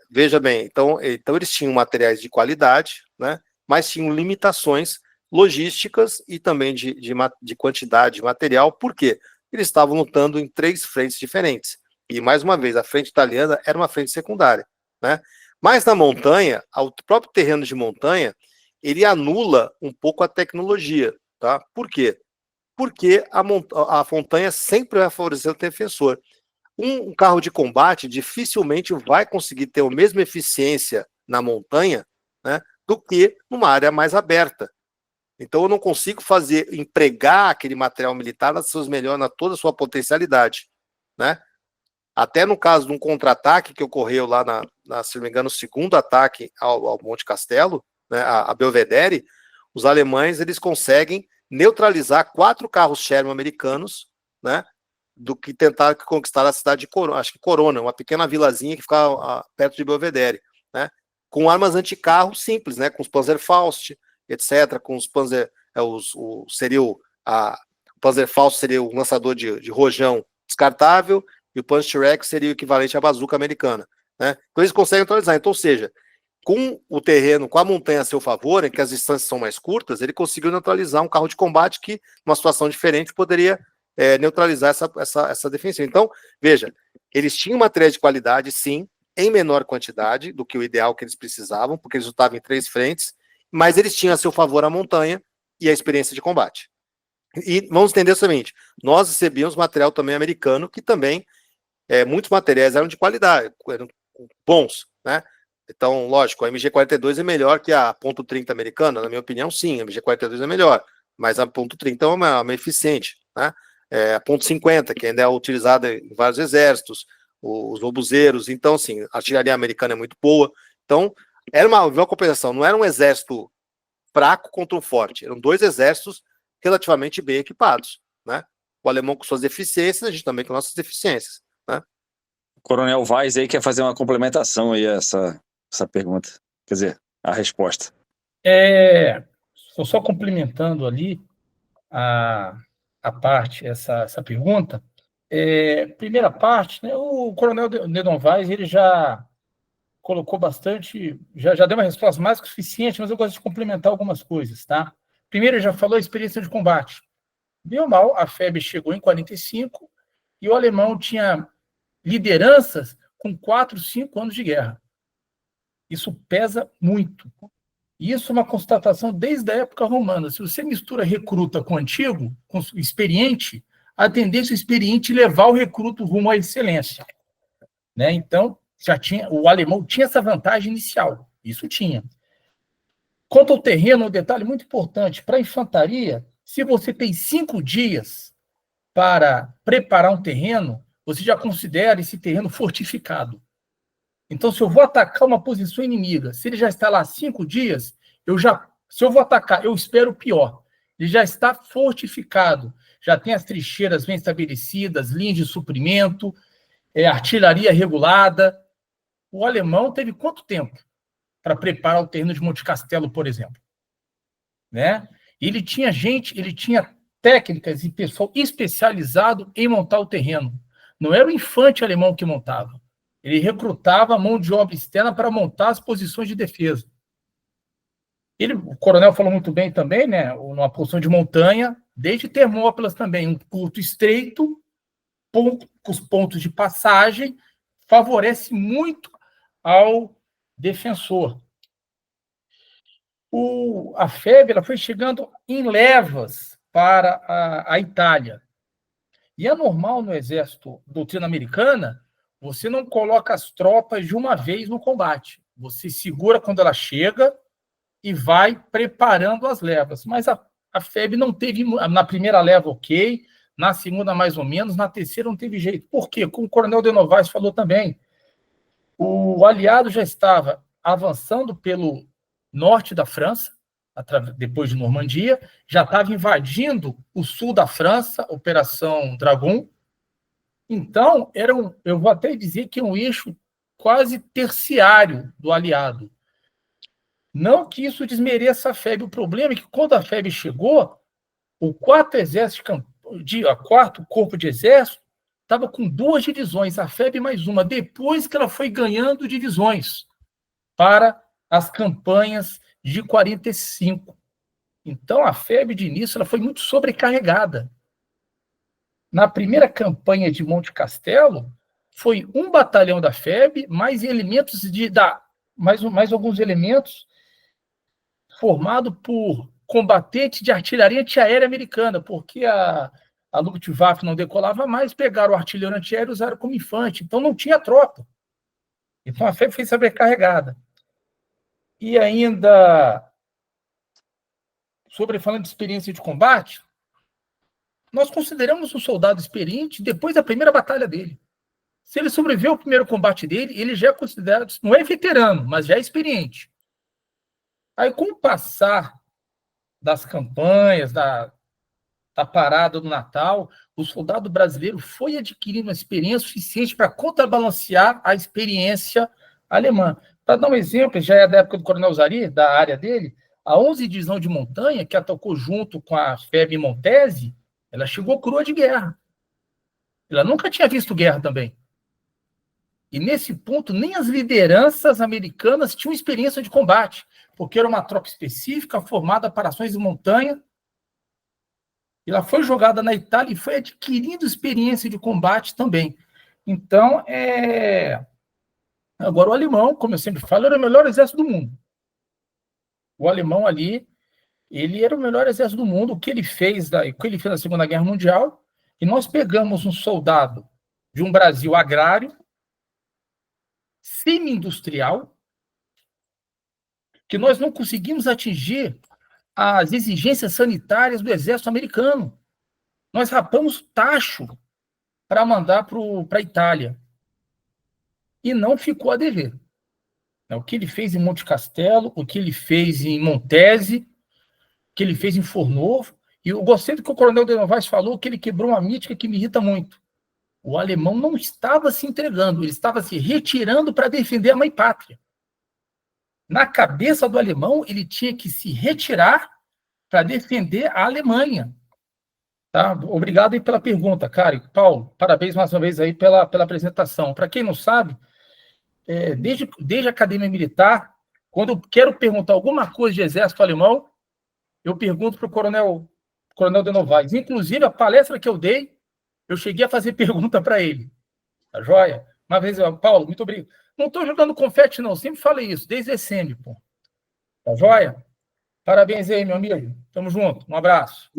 Veja bem, então eles tinham materiais de qualidade, né? Mas tinham limitações logísticas e também de quantidade de material, por quê? Eles estavam lutando em 3 frentes diferentes, e mais uma vez, a frente italiana era uma frente secundária, né? Mas na montanha, o próprio terreno de montanha, ele anula um pouco a tecnologia, tá? Por quê? Porque a montanha sempre vai favorecer o defensor. Um carro de combate dificilmente vai conseguir ter a mesma eficiência na montanha, né, do que numa área mais aberta. Então eu não consigo empregar aquele material militar na toda a sua potencialidade, né? Até no caso de um contra-ataque que ocorreu lá se não me engano, o segundo ataque ao Monte Castelo, né, a Belvedere, os alemães eles conseguem neutralizar 4 carros Sherman americanos, né, do que tentar conquistar a cidade de Corona, acho que Corona, uma pequena vilazinha que fica perto de Belvedere, né, com armas anticarro simples, né, com os Panzerfaust, etc., com os Panzer, o Panzerfaust seria o lançador de rojão descartável, e o Punch-Rex seria o equivalente à bazuca americana, né? Então eles conseguem neutralizar. Então, ou seja, com o terreno, com a montanha a seu favor, em que as distâncias são mais curtas, ele conseguiu neutralizar um carro de combate que, numa situação diferente, poderia neutralizar essa defensiva. Então, veja, eles tinham materiais de qualidade, sim, em menor quantidade do que o ideal que eles precisavam, porque eles lutavam em 3 frentes, mas eles tinham a seu favor a montanha e a experiência de combate. E vamos entender o seguinte, nós recebíamos material também americano, que também, muitos materiais eram de qualidade, eram bons, né? Então, lógico, a MG42 é melhor que a .30 americana, na minha opinião, sim, a MG42 é melhor, mas a .30 é uma eficiente, né? A .50, que ainda é utilizada em vários exércitos, os obuseiros, então, assim, a artilharia americana é muito boa, então, era uma compensação, não era um exército fraco contra um forte, eram 2 exércitos relativamente bem equipados, né? O alemão com suas deficiências, a gente também com nossas deficiências, né? O Coronel Vaz aí quer fazer uma complementação aí a essa pergunta, quer dizer, a resposta. Estou só complementando ali a parte, essa pergunta. Primeira parte, né, o Coronel Nedon Vaz, ele já colocou bastante, já deu uma resposta mais que suficiente, mas eu gosto de complementar algumas coisas, tá? Primeiro, ele já falou a experiência de combate. Bem ou mal, a FEB chegou em 45 e o alemão tinha lideranças com 4, 5 anos de guerra. Isso pesa muito. E isso é uma constatação desde a época romana. Se você mistura recruta com antigo, com experiente, a tendência é o experiente levar o recruto rumo à excelência, né? Então, o alemão tinha essa vantagem inicial. Isso tinha. Quanto ao terreno, um detalhe muito importante para a infantaria, se você tem 5 dias para preparar um terreno, você já considera esse terreno fortificado. Então, se eu vou atacar uma posição inimiga, se ele já está lá 5 dias, se eu vou atacar, eu espero o pior. Ele já está fortificado, já tem as trincheiras bem estabelecidas, linhas de suprimento, artilharia regulada. O alemão teve quanto tempo para preparar o terreno de Monte Castelo, por exemplo? Né? Ele tinha técnicas e pessoal especializado em montar o terreno. Não era o infante alemão que montava. Ele recrutava a mão de obra externa para montar as posições de defesa. O coronel falou muito bem também, né? Numa posição de montanha, desde Termópilas também, um curto estreito, poucos pontos de passagem, favorece muito ao defensor. A FEB ela foi chegando em levas para a Itália. E é normal no exército, doutrina americana, você não coloca as tropas de uma vez no combate. Você segura quando ela chega e vai preparando as levas. Mas a FEB não teve, na primeira leva, ok, na segunda, mais ou menos, na terceira não teve jeito. Por quê? Como o coronel de Novaes falou também, o aliado já estava avançando pelo norte da França, depois de Normandia, já estava invadindo o sul da França, Operação Dragon. Então, eu vou até dizer que é um eixo quase terciário do aliado. Não que isso desmereça a FEB. O problema é que, quando a FEB chegou, o quarto corpo de exército estava com 2 divisões, a FEB mais uma, depois que ela foi ganhando divisões para as campanhas de 45. Então, a FEB, de início, ela foi muito sobrecarregada. Na primeira campanha de Monte Castelo, foi um batalhão da FEB, mais elementos mais alguns elementos formado por combatentes de artilharia antiaérea americana, porque a Luftwaffe não decolava mais, pegaram o artilheiro antiaéreo e usaram como infante. Então, não tinha tropa. Então, a FEB foi sobrecarregada. E ainda, falando de experiência de combate, nós consideramos um soldado experiente depois da primeira batalha dele. Se ele sobreviveu ao primeiro combate dele, ele já é considerado, não é veterano, mas já é experiente. Aí, com o passar das campanhas, da parada do Natal, o soldado brasileiro foi adquirindo uma experiência suficiente para contrabalancear a experiência alemã. Para dar um exemplo, já é da época do Coronel Zari, da área dele, a 11ª Divisão de Montanha, que atacou junto com a FEB Montese, ela chegou crua de guerra. Ela nunca tinha visto guerra também. E, nesse ponto, nem as lideranças americanas tinham experiência de combate, porque era uma tropa específica formada para ações de montanha. E ela foi jogada na Itália e foi adquirindo experiência de combate também. Então, agora o alemão, como eu sempre falo, era o melhor exército do mundo. O alemão ali, ele era o melhor exército do mundo. O que ele fez na Segunda Guerra Mundial, e nós pegamos um soldado de um Brasil agrário, semi-industrial, que nós não conseguimos atingir as exigências sanitárias do exército americano. Nós rapamos tacho para mandar para a Itália. E não ficou a dever. O que ele fez em Monte Castelo, o que ele fez em Montese, o que ele fez em Fornovo. E eu gostei do que o Coronel de Novaes falou, que ele quebrou uma mítica que me irrita muito. O alemão não estava se entregando, ele estava se retirando para defender a mãe pátria. Na cabeça do alemão, ele tinha que se retirar para defender a Alemanha. Tá? Obrigado aí pela pergunta, cara. Paulo, parabéns mais uma vez aí pela apresentação. Para quem não sabe, desde a Academia Militar, quando eu quero perguntar alguma coisa de exército alemão, eu pergunto para o Coronel de Novaes. Inclusive, a palestra que eu dei, eu cheguei a fazer pergunta para ele. Tá joia? Uma vez, Paulo, muito obrigado. Não estou jogando confete, não. Sempre falei isso, desde esse pô. Tá joia? Parabéns aí, meu amigo. Tamo junto. Um abraço.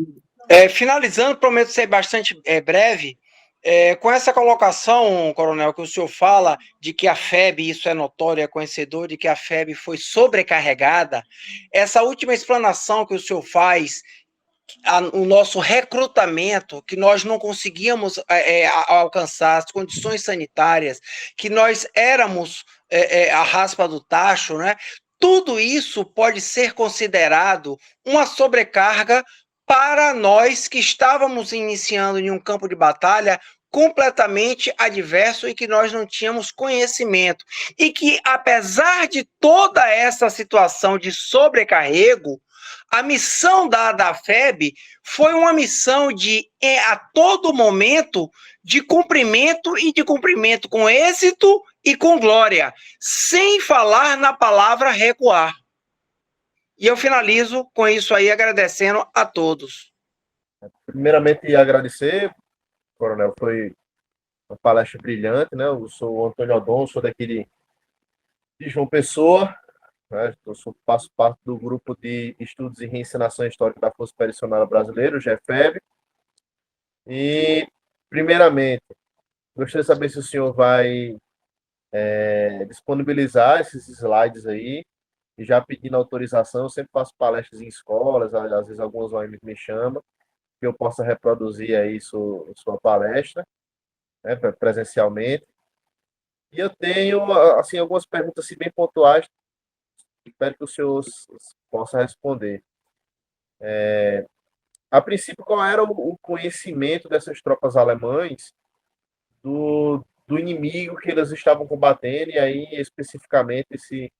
Finalizando, prometo ser bastante breve, com essa colocação, coronel, que o senhor fala de que a FEB, isso é notório, é conhecedor, de que a FEB foi sobrecarregada, essa última explanação que o senhor faz, o nosso recrutamento, que nós não conseguíamos alcançar as condições sanitárias, que nós éramos a raspa do tacho, né? Tudo isso pode ser considerado uma sobrecarga para nós que estávamos iniciando em um campo de batalha completamente adverso e que nós não tínhamos conhecimento. E que, apesar de toda essa situação de sobrecarrego, a missão da FEB foi uma missão de, a todo momento, de cumprimento e de cumprimento com êxito e com glória, sem falar na palavra recuar. E eu finalizo com isso aí, agradecendo a todos. Primeiramente, agradecer, coronel, foi uma palestra brilhante, né? Eu sou o Antônio Odon, sou daqui de João Pessoa, né? Faço parte do grupo de estudos e reencenação histórica da Força Expedicionária Brasileira, o GEFEB. E, primeiramente, gostaria de saber se o senhor vai disponibilizar esses slides aí, e já pedindo autorização. Eu sempre faço palestras em escolas, às vezes algumas ONGs me chamam, que eu possa reproduzir aí sua palestra, né, presencialmente. E eu tenho, assim, algumas perguntas assim, bem pontuais, espero que o senhor possa responder. A princípio, qual era o conhecimento dessas tropas alemães do inimigo que eles estavam combatendo, e aí especificamente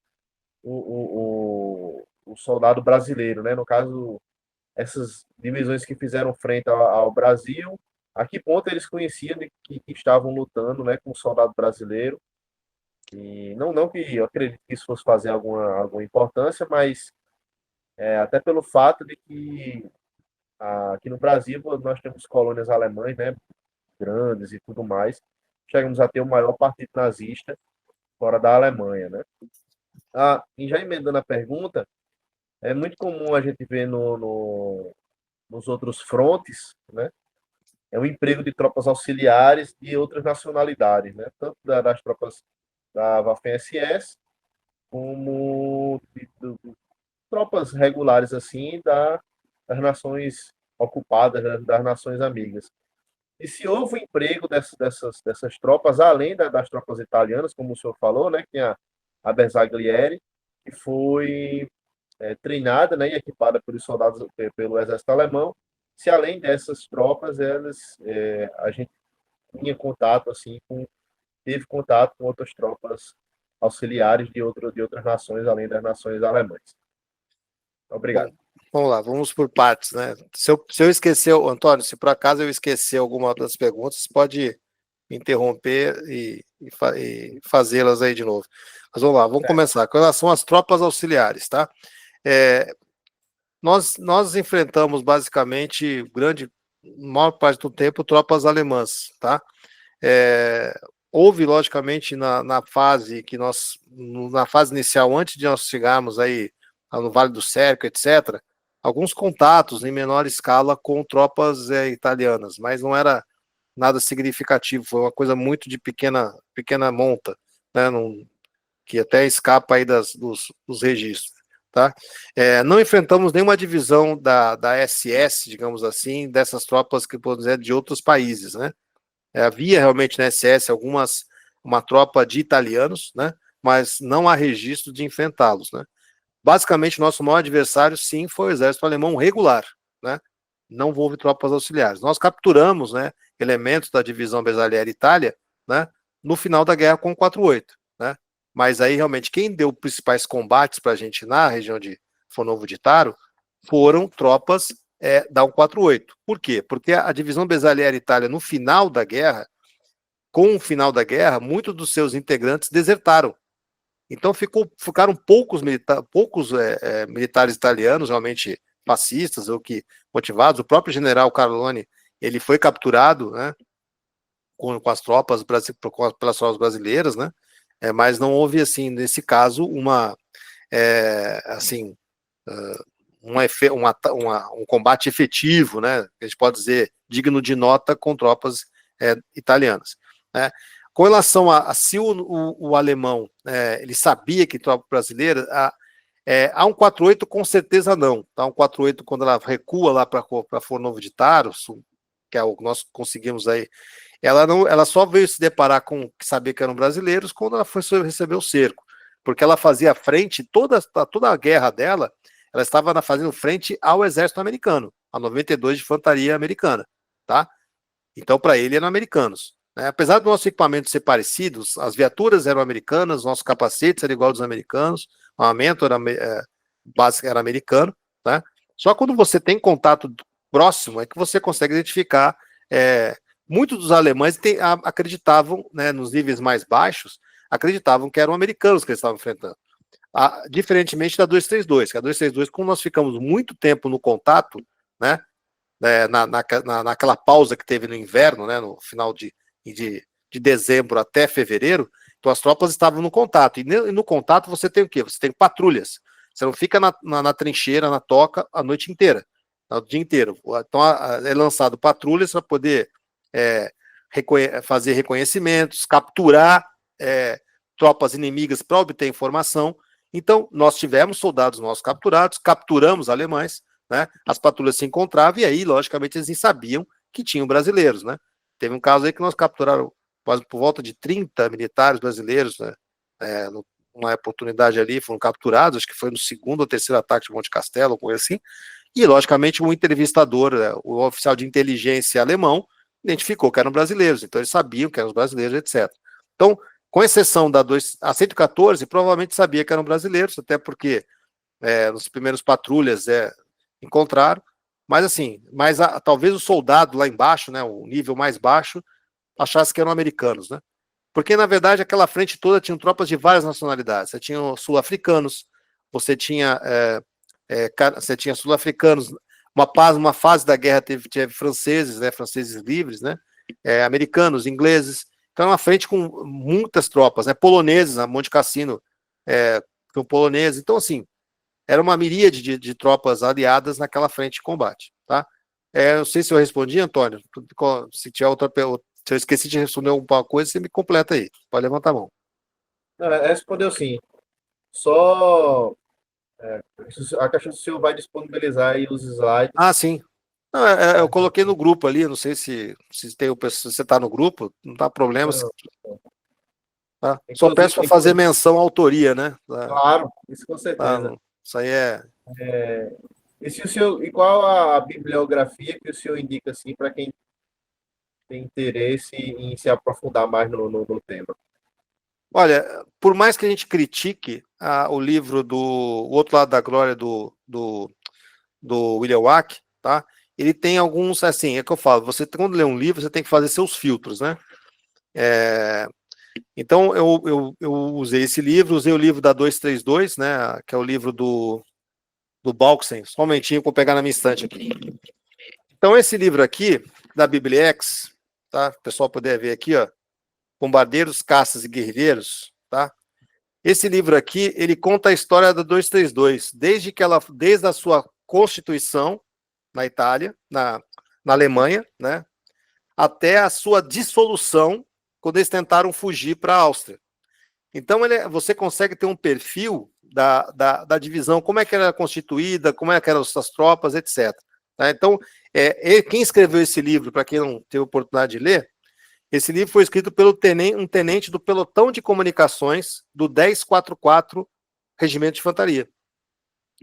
o soldado brasileiro, né? No caso, essas divisões que fizeram frente ao Brasil, a que ponto eles conheciam de que estavam lutando, né, com o soldado brasileiro? E não que eu acredito que isso fosse fazer alguma importância, mas até pelo fato de que aqui no Brasil nós temos colônias alemãs, né, grandes e tudo mais. Chegamos a ter o maior partido nazista fora da Alemanha, né? E já emendando a pergunta, é muito comum a gente ver nos outros frontes, né? É o emprego de tropas auxiliares de outras nacionalidades, né? Tanto das tropas da Waffen-SS, como tropas regulares, assim, das nações ocupadas, das nações amigas. E se houve o emprego dessas tropas, além das tropas italianas, como o senhor falou, né? Que tem a Bersaglieri, que foi treinada, né, e equipada pelos soldados, pelo exército alemão. Se além dessas tropas, a gente tinha contato, assim, teve contato com outras tropas auxiliares de outras nações, além das nações alemãs. Obrigado. Bom, vamos lá, vamos por partes, né? Se eu esquecer, Antônio, se por acaso eu esquecer alguma das perguntas, pode me interromper e fazê-las aí de novo. Mas vamos lá, vamos começar. Com relação às tropas auxiliares, tá? Nós enfrentamos basicamente maior parte do tempo tropas alemãs, tá? Houve logicamente na fase inicial, antes de nós chegarmos aí no Vale do Cerco, etc., alguns contatos em menor escala com tropas italianas, mas não era nada significativo, foi uma coisa muito de pequena monta, né? Que até escapa aí dos registros. Tá? Não enfrentamos nenhuma divisão da SS, digamos assim, dessas tropas que podemos dizer de outros países, né? Havia realmente na SS uma tropa de italianos, né? Mas não há registro de enfrentá-los, né? Basicamente, nosso maior adversário, sim, foi o exército alemão regular, né? Não houve tropas auxiliares. Nós capturamos, né, elementos da divisão Bersaglieri Itália, né, no final da guerra com o 48, né? Mas aí, realmente, quem deu principais combates para a gente na região de Fornovo de Taro foram tropas da 148. Por quê? Porque a divisão Bersaglieri Itália, no final da guerra, com o final da guerra, muitos dos seus integrantes desertaram. Então ficaram poucos militares italianos, realmente fascistas, ou que motivados. O próprio general Carlone, ele foi capturado, né, pelas tropas brasileiras, né? Mas não houve, assim, nesse caso, um combate efetivo, né? A gente pode dizer digno de nota com tropas italianas, né? Com relação a se o alemão ele sabia que tropa brasileira, a 148 com certeza não. Tá? A 148, quando ela recua lá para Fornovo de Taro, que é o que nós conseguimos aí, ela só veio se deparar com saber que eram brasileiros quando ela foi receber o cerco, porque ela fazia frente, toda a guerra dela, ela estava fazendo frente ao exército americano, a 92 de infantaria americana, tá? Então, para ele, eram americanos. Né? Apesar do nosso equipamento ser parecido, as viaturas eram americanas, nossos capacetes eram igual aos americanos, o armamento básico era americano, tá? Só quando você tem contato próximo é que você consegue identificar. Muitos dos alemães acreditavam, né, nos níveis mais baixos, acreditavam que eram americanos que eles estavam enfrentando. Diferentemente da 232, que a 232, como nós ficamos muito tempo no contato, né, naquela pausa que teve no inverno, né, no final de dezembro até fevereiro, então as tropas estavam no contato, e no contato você tem o quê? Você tem patrulhas, você não fica na trincheira, na toca, a noite inteira, o dia inteiro. Então é lançado patrulhas para poder fazer reconhecimentos, capturar tropas inimigas para obter informação. Então, nós tivemos soldados nossos capturados, capturamos alemães, né? As patrulhas se encontravam e aí, logicamente, eles nem sabiam que tinham brasileiros, né? Teve um caso aí que nós capturaram quase por volta de 30 militares brasileiros, né? uma oportunidade ali, foram capturados, acho que foi no segundo ou terceiro ataque de Monte Castelo, coisa assim, e, logicamente, um entrevistador, o oficial de inteligência alemão, identificou que eram brasileiros, então eles sabiam que eram brasileiros, etc. Então, com exceção a 114, provavelmente sabia que eram brasileiros, até porque nos primeiros patrulhas encontraram, mas assim, talvez o soldado lá embaixo, né, o nível mais baixo, achasse que eram americanos, né? Porque, na verdade, aquela frente toda tinha tropas de várias nacionalidades. Você tinha sul-africanos, você tinha sul-africanos, uma fase da guerra teve franceses, né, franceses livres, né, americanos, ingleses. Então, é uma frente com muitas tropas, né, poloneses, a Monte Cassino, com poloneses. Então, assim, era uma miríade de tropas aliadas naquela frente de combate, tá? Não sei se eu respondi, Antônio. Se tiver se eu esqueci de responder alguma coisa, você me completa aí. Pode levantar a mão. Não, respondeu sim. Só a questão do senhor vai disponibilizar aí os slides. Ah, sim. Não, eu coloquei no grupo ali, não sei se você está no grupo, não dá problema. Tá? Só peço para fazer menção à autoria, né? Claro, isso com certeza. Isso aí E qual a bibliografia que o senhor indica assim, para quem tem interesse em se aprofundar mais no tema? Olha, por mais que a gente critique o livro do O Outro Lado da Glória do William Wack, tá? Ele tem alguns, assim, é que eu falo, você quando lê um livro, você tem que fazer seus filtros, né? Então, eu usei esse livro, usei o livro da 232, né, que é o livro do Balksen, só um momentinho para eu pegar na minha estante aqui. Então, esse livro aqui, da Bibliex, tá? O pessoal puder ver aqui, ó, Bombardeiros, Caças e Guerrilheiros, tá? Esse livro aqui, ele conta a história da 232, desde a sua constituição na Itália, na Alemanha, né, até a sua dissolução, quando eles tentaram fugir para a Áustria. Então, você consegue ter um perfil da divisão, como é que era constituída, como é que eram essas tropas, etc. Tá? Então, quem escreveu esse livro, para quem não teve oportunidade de ler, esse livro foi escrito pelo um tenente do pelotão de comunicações do 1044 Regimento de Infantaria,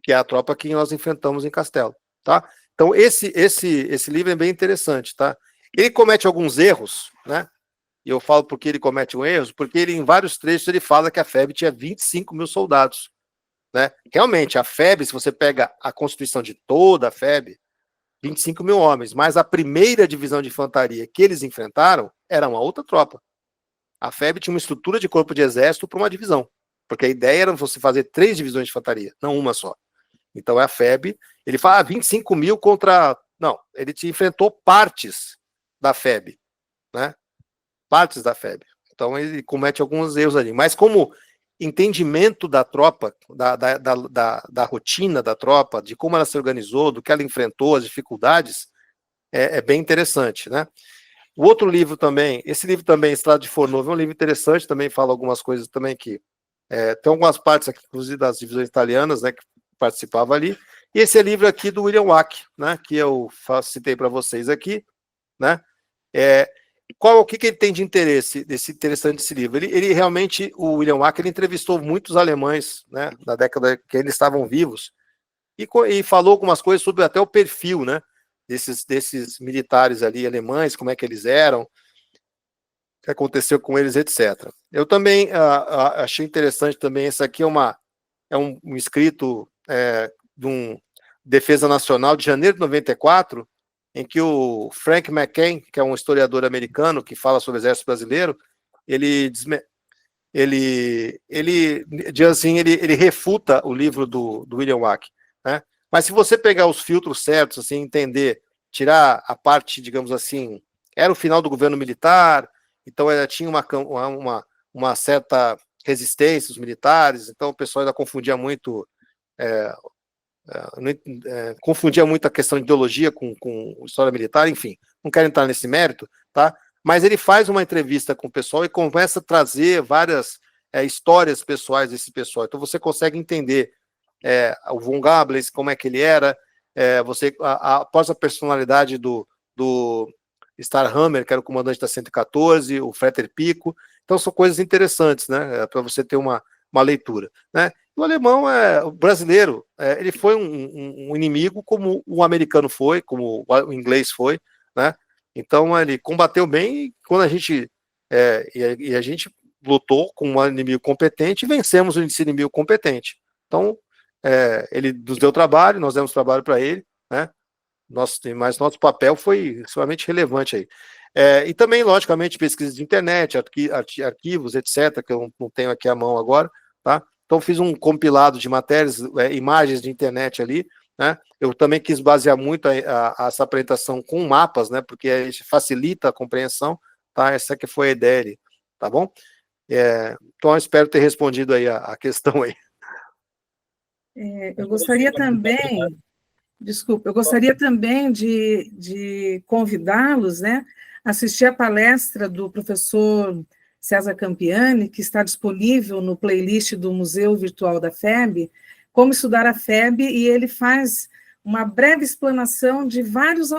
que é a tropa que nós enfrentamos em Castelo. Tá? Então, esse livro é bem interessante. Tá? Ele comete alguns erros, né? E eu falo porque ele comete erros, porque ele, em vários trechos, ele fala que a FEB tinha 25 mil soldados. Né? Realmente, a FEB, se você pega a constituição de toda a FEB, 25 mil homens, mas a primeira divisão de infantaria que eles enfrentaram era uma outra tropa. A FEB tinha uma estrutura de corpo de exército para uma divisão, porque a ideia era você fazer 3 divisões de infantaria, não uma só. Então, a FEB, ele fala 25 mil contra... Não, ele enfrentou partes da FEB, né? Partes da FEB. Então, ele comete alguns erros ali. Mas como entendimento da tropa, da rotina da tropa, de como ela se organizou, do que ela enfrentou, as dificuldades, é bem interessante, né? O outro livro também, esse livro também, Estrada de Fornovo, é um livro interessante, também fala algumas coisas também que... tem algumas partes aqui, inclusive das divisões italianas, né, que participava ali. E esse é livro aqui do William Wack, né, que eu citei para vocês aqui, né? O que ele tem de interesse, interessante desse livro? Ele realmente, o William Wack, ele entrevistou muitos alemães, né, na década que eles estavam vivos, e falou algumas coisas sobre até o perfil, né, desses militares ali alemães, como é que eles eram, o que aconteceu com eles, etc. Eu também achei interessante também, esse aqui é um escrito de um Defesa Nacional de janeiro de 94, em que o Frank McCain, que é um historiador americano que fala sobre o exército brasileiro, ele diz assim, ele refuta o livro do William Wack, né? Mas se você pegar os filtros certos, assim, entender, tirar a parte, digamos assim, era o final do governo militar, então tinha uma certa resistência os militares, então o pessoal ainda confundia muito confundia muito a questão de ideologia com história militar, enfim, não quero entrar nesse mérito, tá? Mas ele faz uma entrevista com o pessoal e começa a trazer várias histórias pessoais desse pessoal. Então você consegue entender o von Gablens, como é que ele era, após a personalidade do Starhammer, que era o comandante da 114, o Fretter Pico. Então são coisas interessantes, né? Para você ter uma uma leitura, né? O alemão, o brasileiro, ele foi um inimigo como o americano foi, como o inglês foi, né? Então ele combateu bem e quando a gente a gente lutou com um inimigo competente e vencemos esse inimigo competente. Então ele nos deu trabalho, nós demos trabalho para ele, né? Mas nosso papel foi extremamente relevante aí. E também, logicamente, pesquisa de internet, arquivos, etc., que eu não tenho aqui à mão agora, tá? Então, fiz um compilado de matérias, imagens de internet ali, né? Eu também quis basear muito essa apresentação com mapas, né? Porque isso facilita a compreensão, tá? Essa que foi a ideia ali, tá bom? Então, eu espero ter respondido aí a questão aí. Eu gostaria também, desculpa, eu gostaria também de convidá-los, né, a assistir a palestra do professor César Campiani, que está disponível no playlist do Museu Virtual da FEB, Como Estudar a FEB, e ele faz uma breve explanação de vários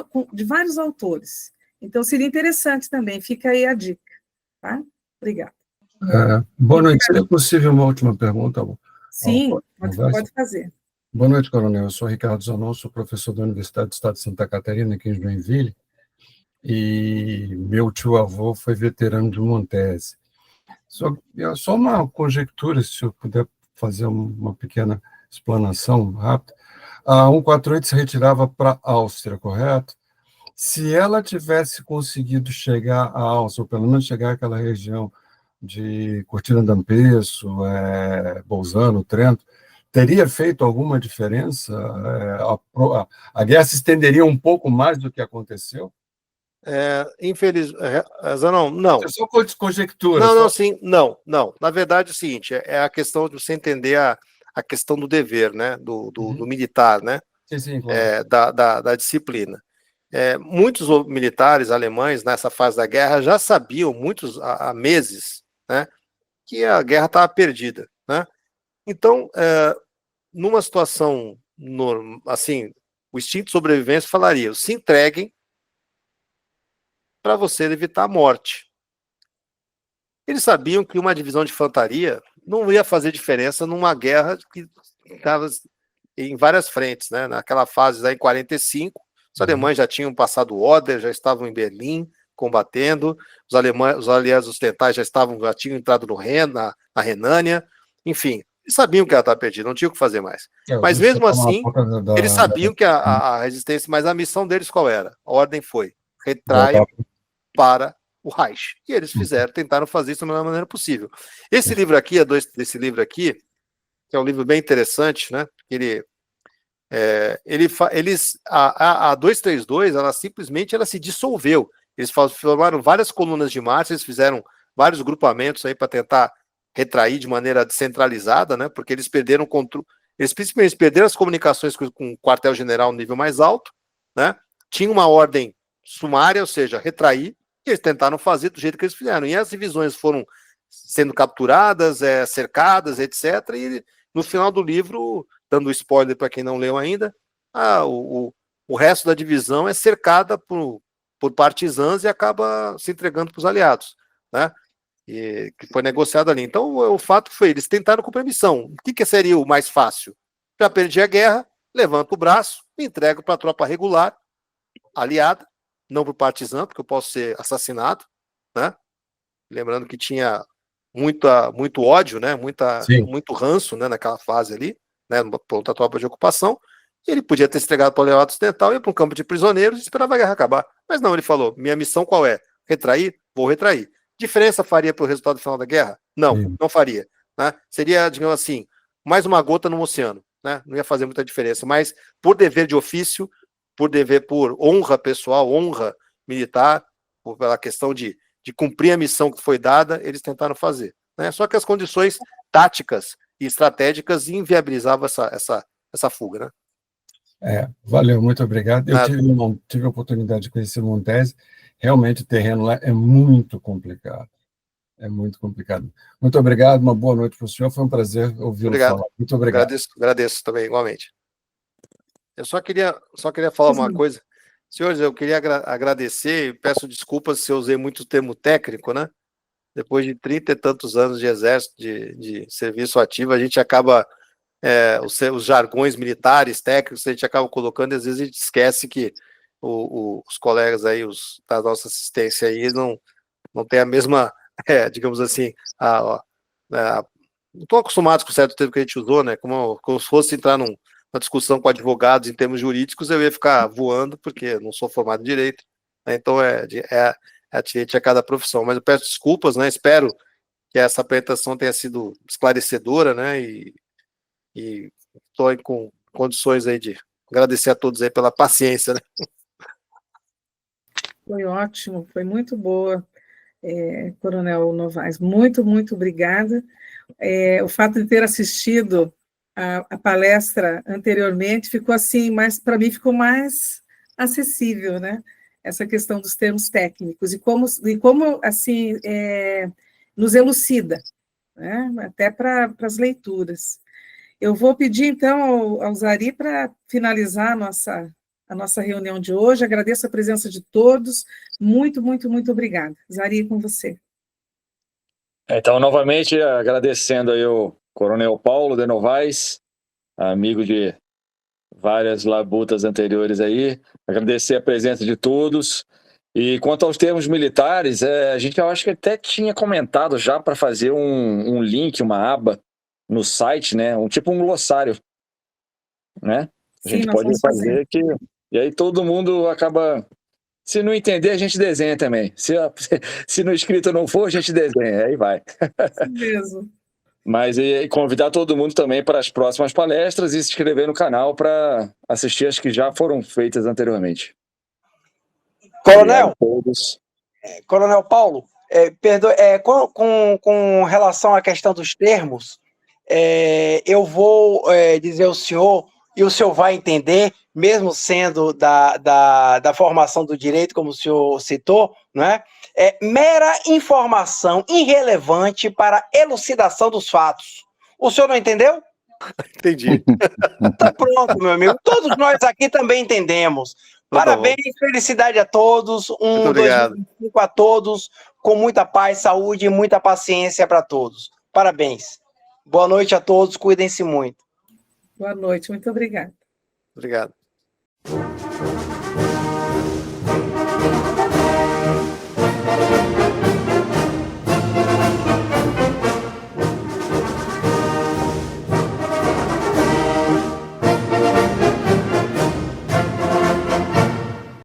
autores. Então, seria interessante também, fica aí a dica. Tá? Obrigada. Boa noite. Seria possível uma última pergunta? Sim, pode fazer. Boa noite, coronel. Eu sou Ricardo Zanon, sou professor da Universidade do Estado de Santa Catarina, aqui em Joinville, e meu tio-avô foi veterano de Montese. Só uma conjectura, se eu puder fazer uma pequena explanação rápida. A 148 se retirava para a Áustria, correto? Se ela tivesse conseguido chegar à Áustria, ou pelo menos chegar àquela região de Cortina d'Ampezzo, Bolzano, Trento, teria feito alguma diferença? A guerra se estenderia um pouco mais do que aconteceu? Zanon, não. É só conjectura. Não, sim, não. Na verdade, é o seguinte, é a questão de você entender a questão do dever, né, do militar, né, sim, claro. Da disciplina. Muitos militares alemães, nessa fase da guerra, já sabiam, muitos há meses, né, que a guerra estava perdida, né? Então, numa situação assim, o instinto de sobrevivência falaria: se entreguem para você evitar a morte. Eles sabiam que uma divisão de infantaria não ia fazer diferença numa guerra que estava em várias frentes, né? Naquela fase, em 45, os alemães já tinham passado o Oder, já estavam em Berlim combatendo, os aliados ocidentais já tinham entrado no na Renânia, enfim, eles sabiam que ela estava perdida, não tinha o que fazer mais. Mas mesmo assim, eles sabiam que a resistência, mas a missão deles qual era? A ordem foi: retraiam para o Reich. E eles tentaram fazer isso da melhor maneira possível. Esse livro aqui, desse livro aqui, que é um livro bem interessante, né? A 232, ela simplesmente se dissolveu. Eles formaram várias colunas de marcha, eles fizeram vários grupamentos aí para tentar retrair de maneira descentralizada, né? Porque eles perderam o controle, eles perderam as comunicações com o quartel-general no nível mais alto, né? Tinha uma ordem sumária, ou seja, retrair, e eles tentaram fazer do jeito que eles fizeram. E as divisões foram sendo capturadas, cercadas, etc. E no final do livro, dando spoiler para quem não leu ainda, o resto da divisão é cercada por partisãs e acaba se entregando para os aliados, né? E que foi negociado ali. Então, o fato foi, eles tentaram cumprir a missão. O que seria o mais fácil? Já perdi a guerra, levanto o braço, me entrego para a tropa regular, aliada, não para o partisã, porque eu posso ser assassinado, né? Lembrando que tinha muito ódio, né? Muito ranço, né? Naquela fase ali, né? Por outra tropa de ocupação. E ele podia ter se entregado para o aliado ocidental, ir para um campo de prisioneiros e esperava a guerra acabar. Mas não, ele falou: minha missão qual é? Retrair? Vou retrair. Diferença faria para o resultado final da guerra? Não, não faria. Né? Seria, digamos assim, mais uma gota no oceano. Né? Não ia fazer muita diferença. Mas por dever de ofício, por honra pessoal, honra militar, pela questão de cumprir a missão que foi dada, eles tentaram fazer. Né? Só que as condições táticas e estratégicas inviabilizavam essa fuga. Né? Valeu, muito obrigado. Eu tive a oportunidade de conhecer Montese. Realmente o terreno lá é muito complicado. É muito complicado. Muito obrigado, uma boa noite para o senhor. Foi um prazer ouvi-lo falar. Muito obrigado. Agradeço também, igualmente. Eu só queria falar uma coisa. Senhores, eu queria agradecer e peço desculpas se eu usei muito termo técnico, né? depois de 30 e tantos anos de exército, de serviço ativo, a gente acaba, os jargões militares, técnicos, a gente acaba colocando, e às vezes a gente esquece que os colegas aí, da nossa assistência aí, não tem a mesma, digamos assim, não estão acostumados com o certo termo que a gente usou, né? Como se fosse entrar numa discussão com advogados em termos jurídicos, eu ia ficar voando, porque não sou formado em direito, né? Então é atinente a cada profissão. Mas eu peço desculpas, né? Espero que essa apresentação tenha sido esclarecedora, né? E estou com condições aí de agradecer a todos aí pela paciência, né? Foi ótimo, foi muito boa, Coronel Novaes. Muito, muito obrigada. O fato de ter assistido a palestra anteriormente ficou assim, mas para mim ficou mais acessível, né? Essa questão dos termos técnicos e como assim nos elucida, né? Até para as leituras. Eu vou pedir então ao Zari para finalizar a nossa reunião de hoje. Agradeço a presença de todos. Muito, muito, muito obrigada. Zari, com você. Então, novamente, agradecendo aí o Coronel Paulo de Novaes, amigo de várias labutas anteriores aí, agradecer a presença de todos. E quanto aos termos militares, a gente, eu acho que até tinha comentado já para fazer um link, uma aba no site, né? Tipo um glossário, né? A gente pode fazer que... E aí todo mundo acaba... Se não entender, a gente desenha também. Se no escrito não for, a gente desenha, aí vai. Isso mesmo. Mas e convidar todo mundo também para as próximas palestras e se inscrever no canal para assistir as que já foram feitas anteriormente. Coronel, Coronel Paulo, com relação à questão dos termos, eu vou dizer ao senhor, e o senhor vai entender, mesmo sendo da formação do direito, como o senhor citou, né? Mera informação irrelevante para elucidação dos fatos. O senhor não entendeu? Entendi. Tá pronto, meu amigo. Todos nós aqui também entendemos. Parabéns, felicidade a todos. Muito obrigado. 2025 a todos, com muita paz, saúde e muita paciência para todos. Parabéns. Boa noite a todos, cuidem-se muito. Boa noite, muito obrigada. Obrigado.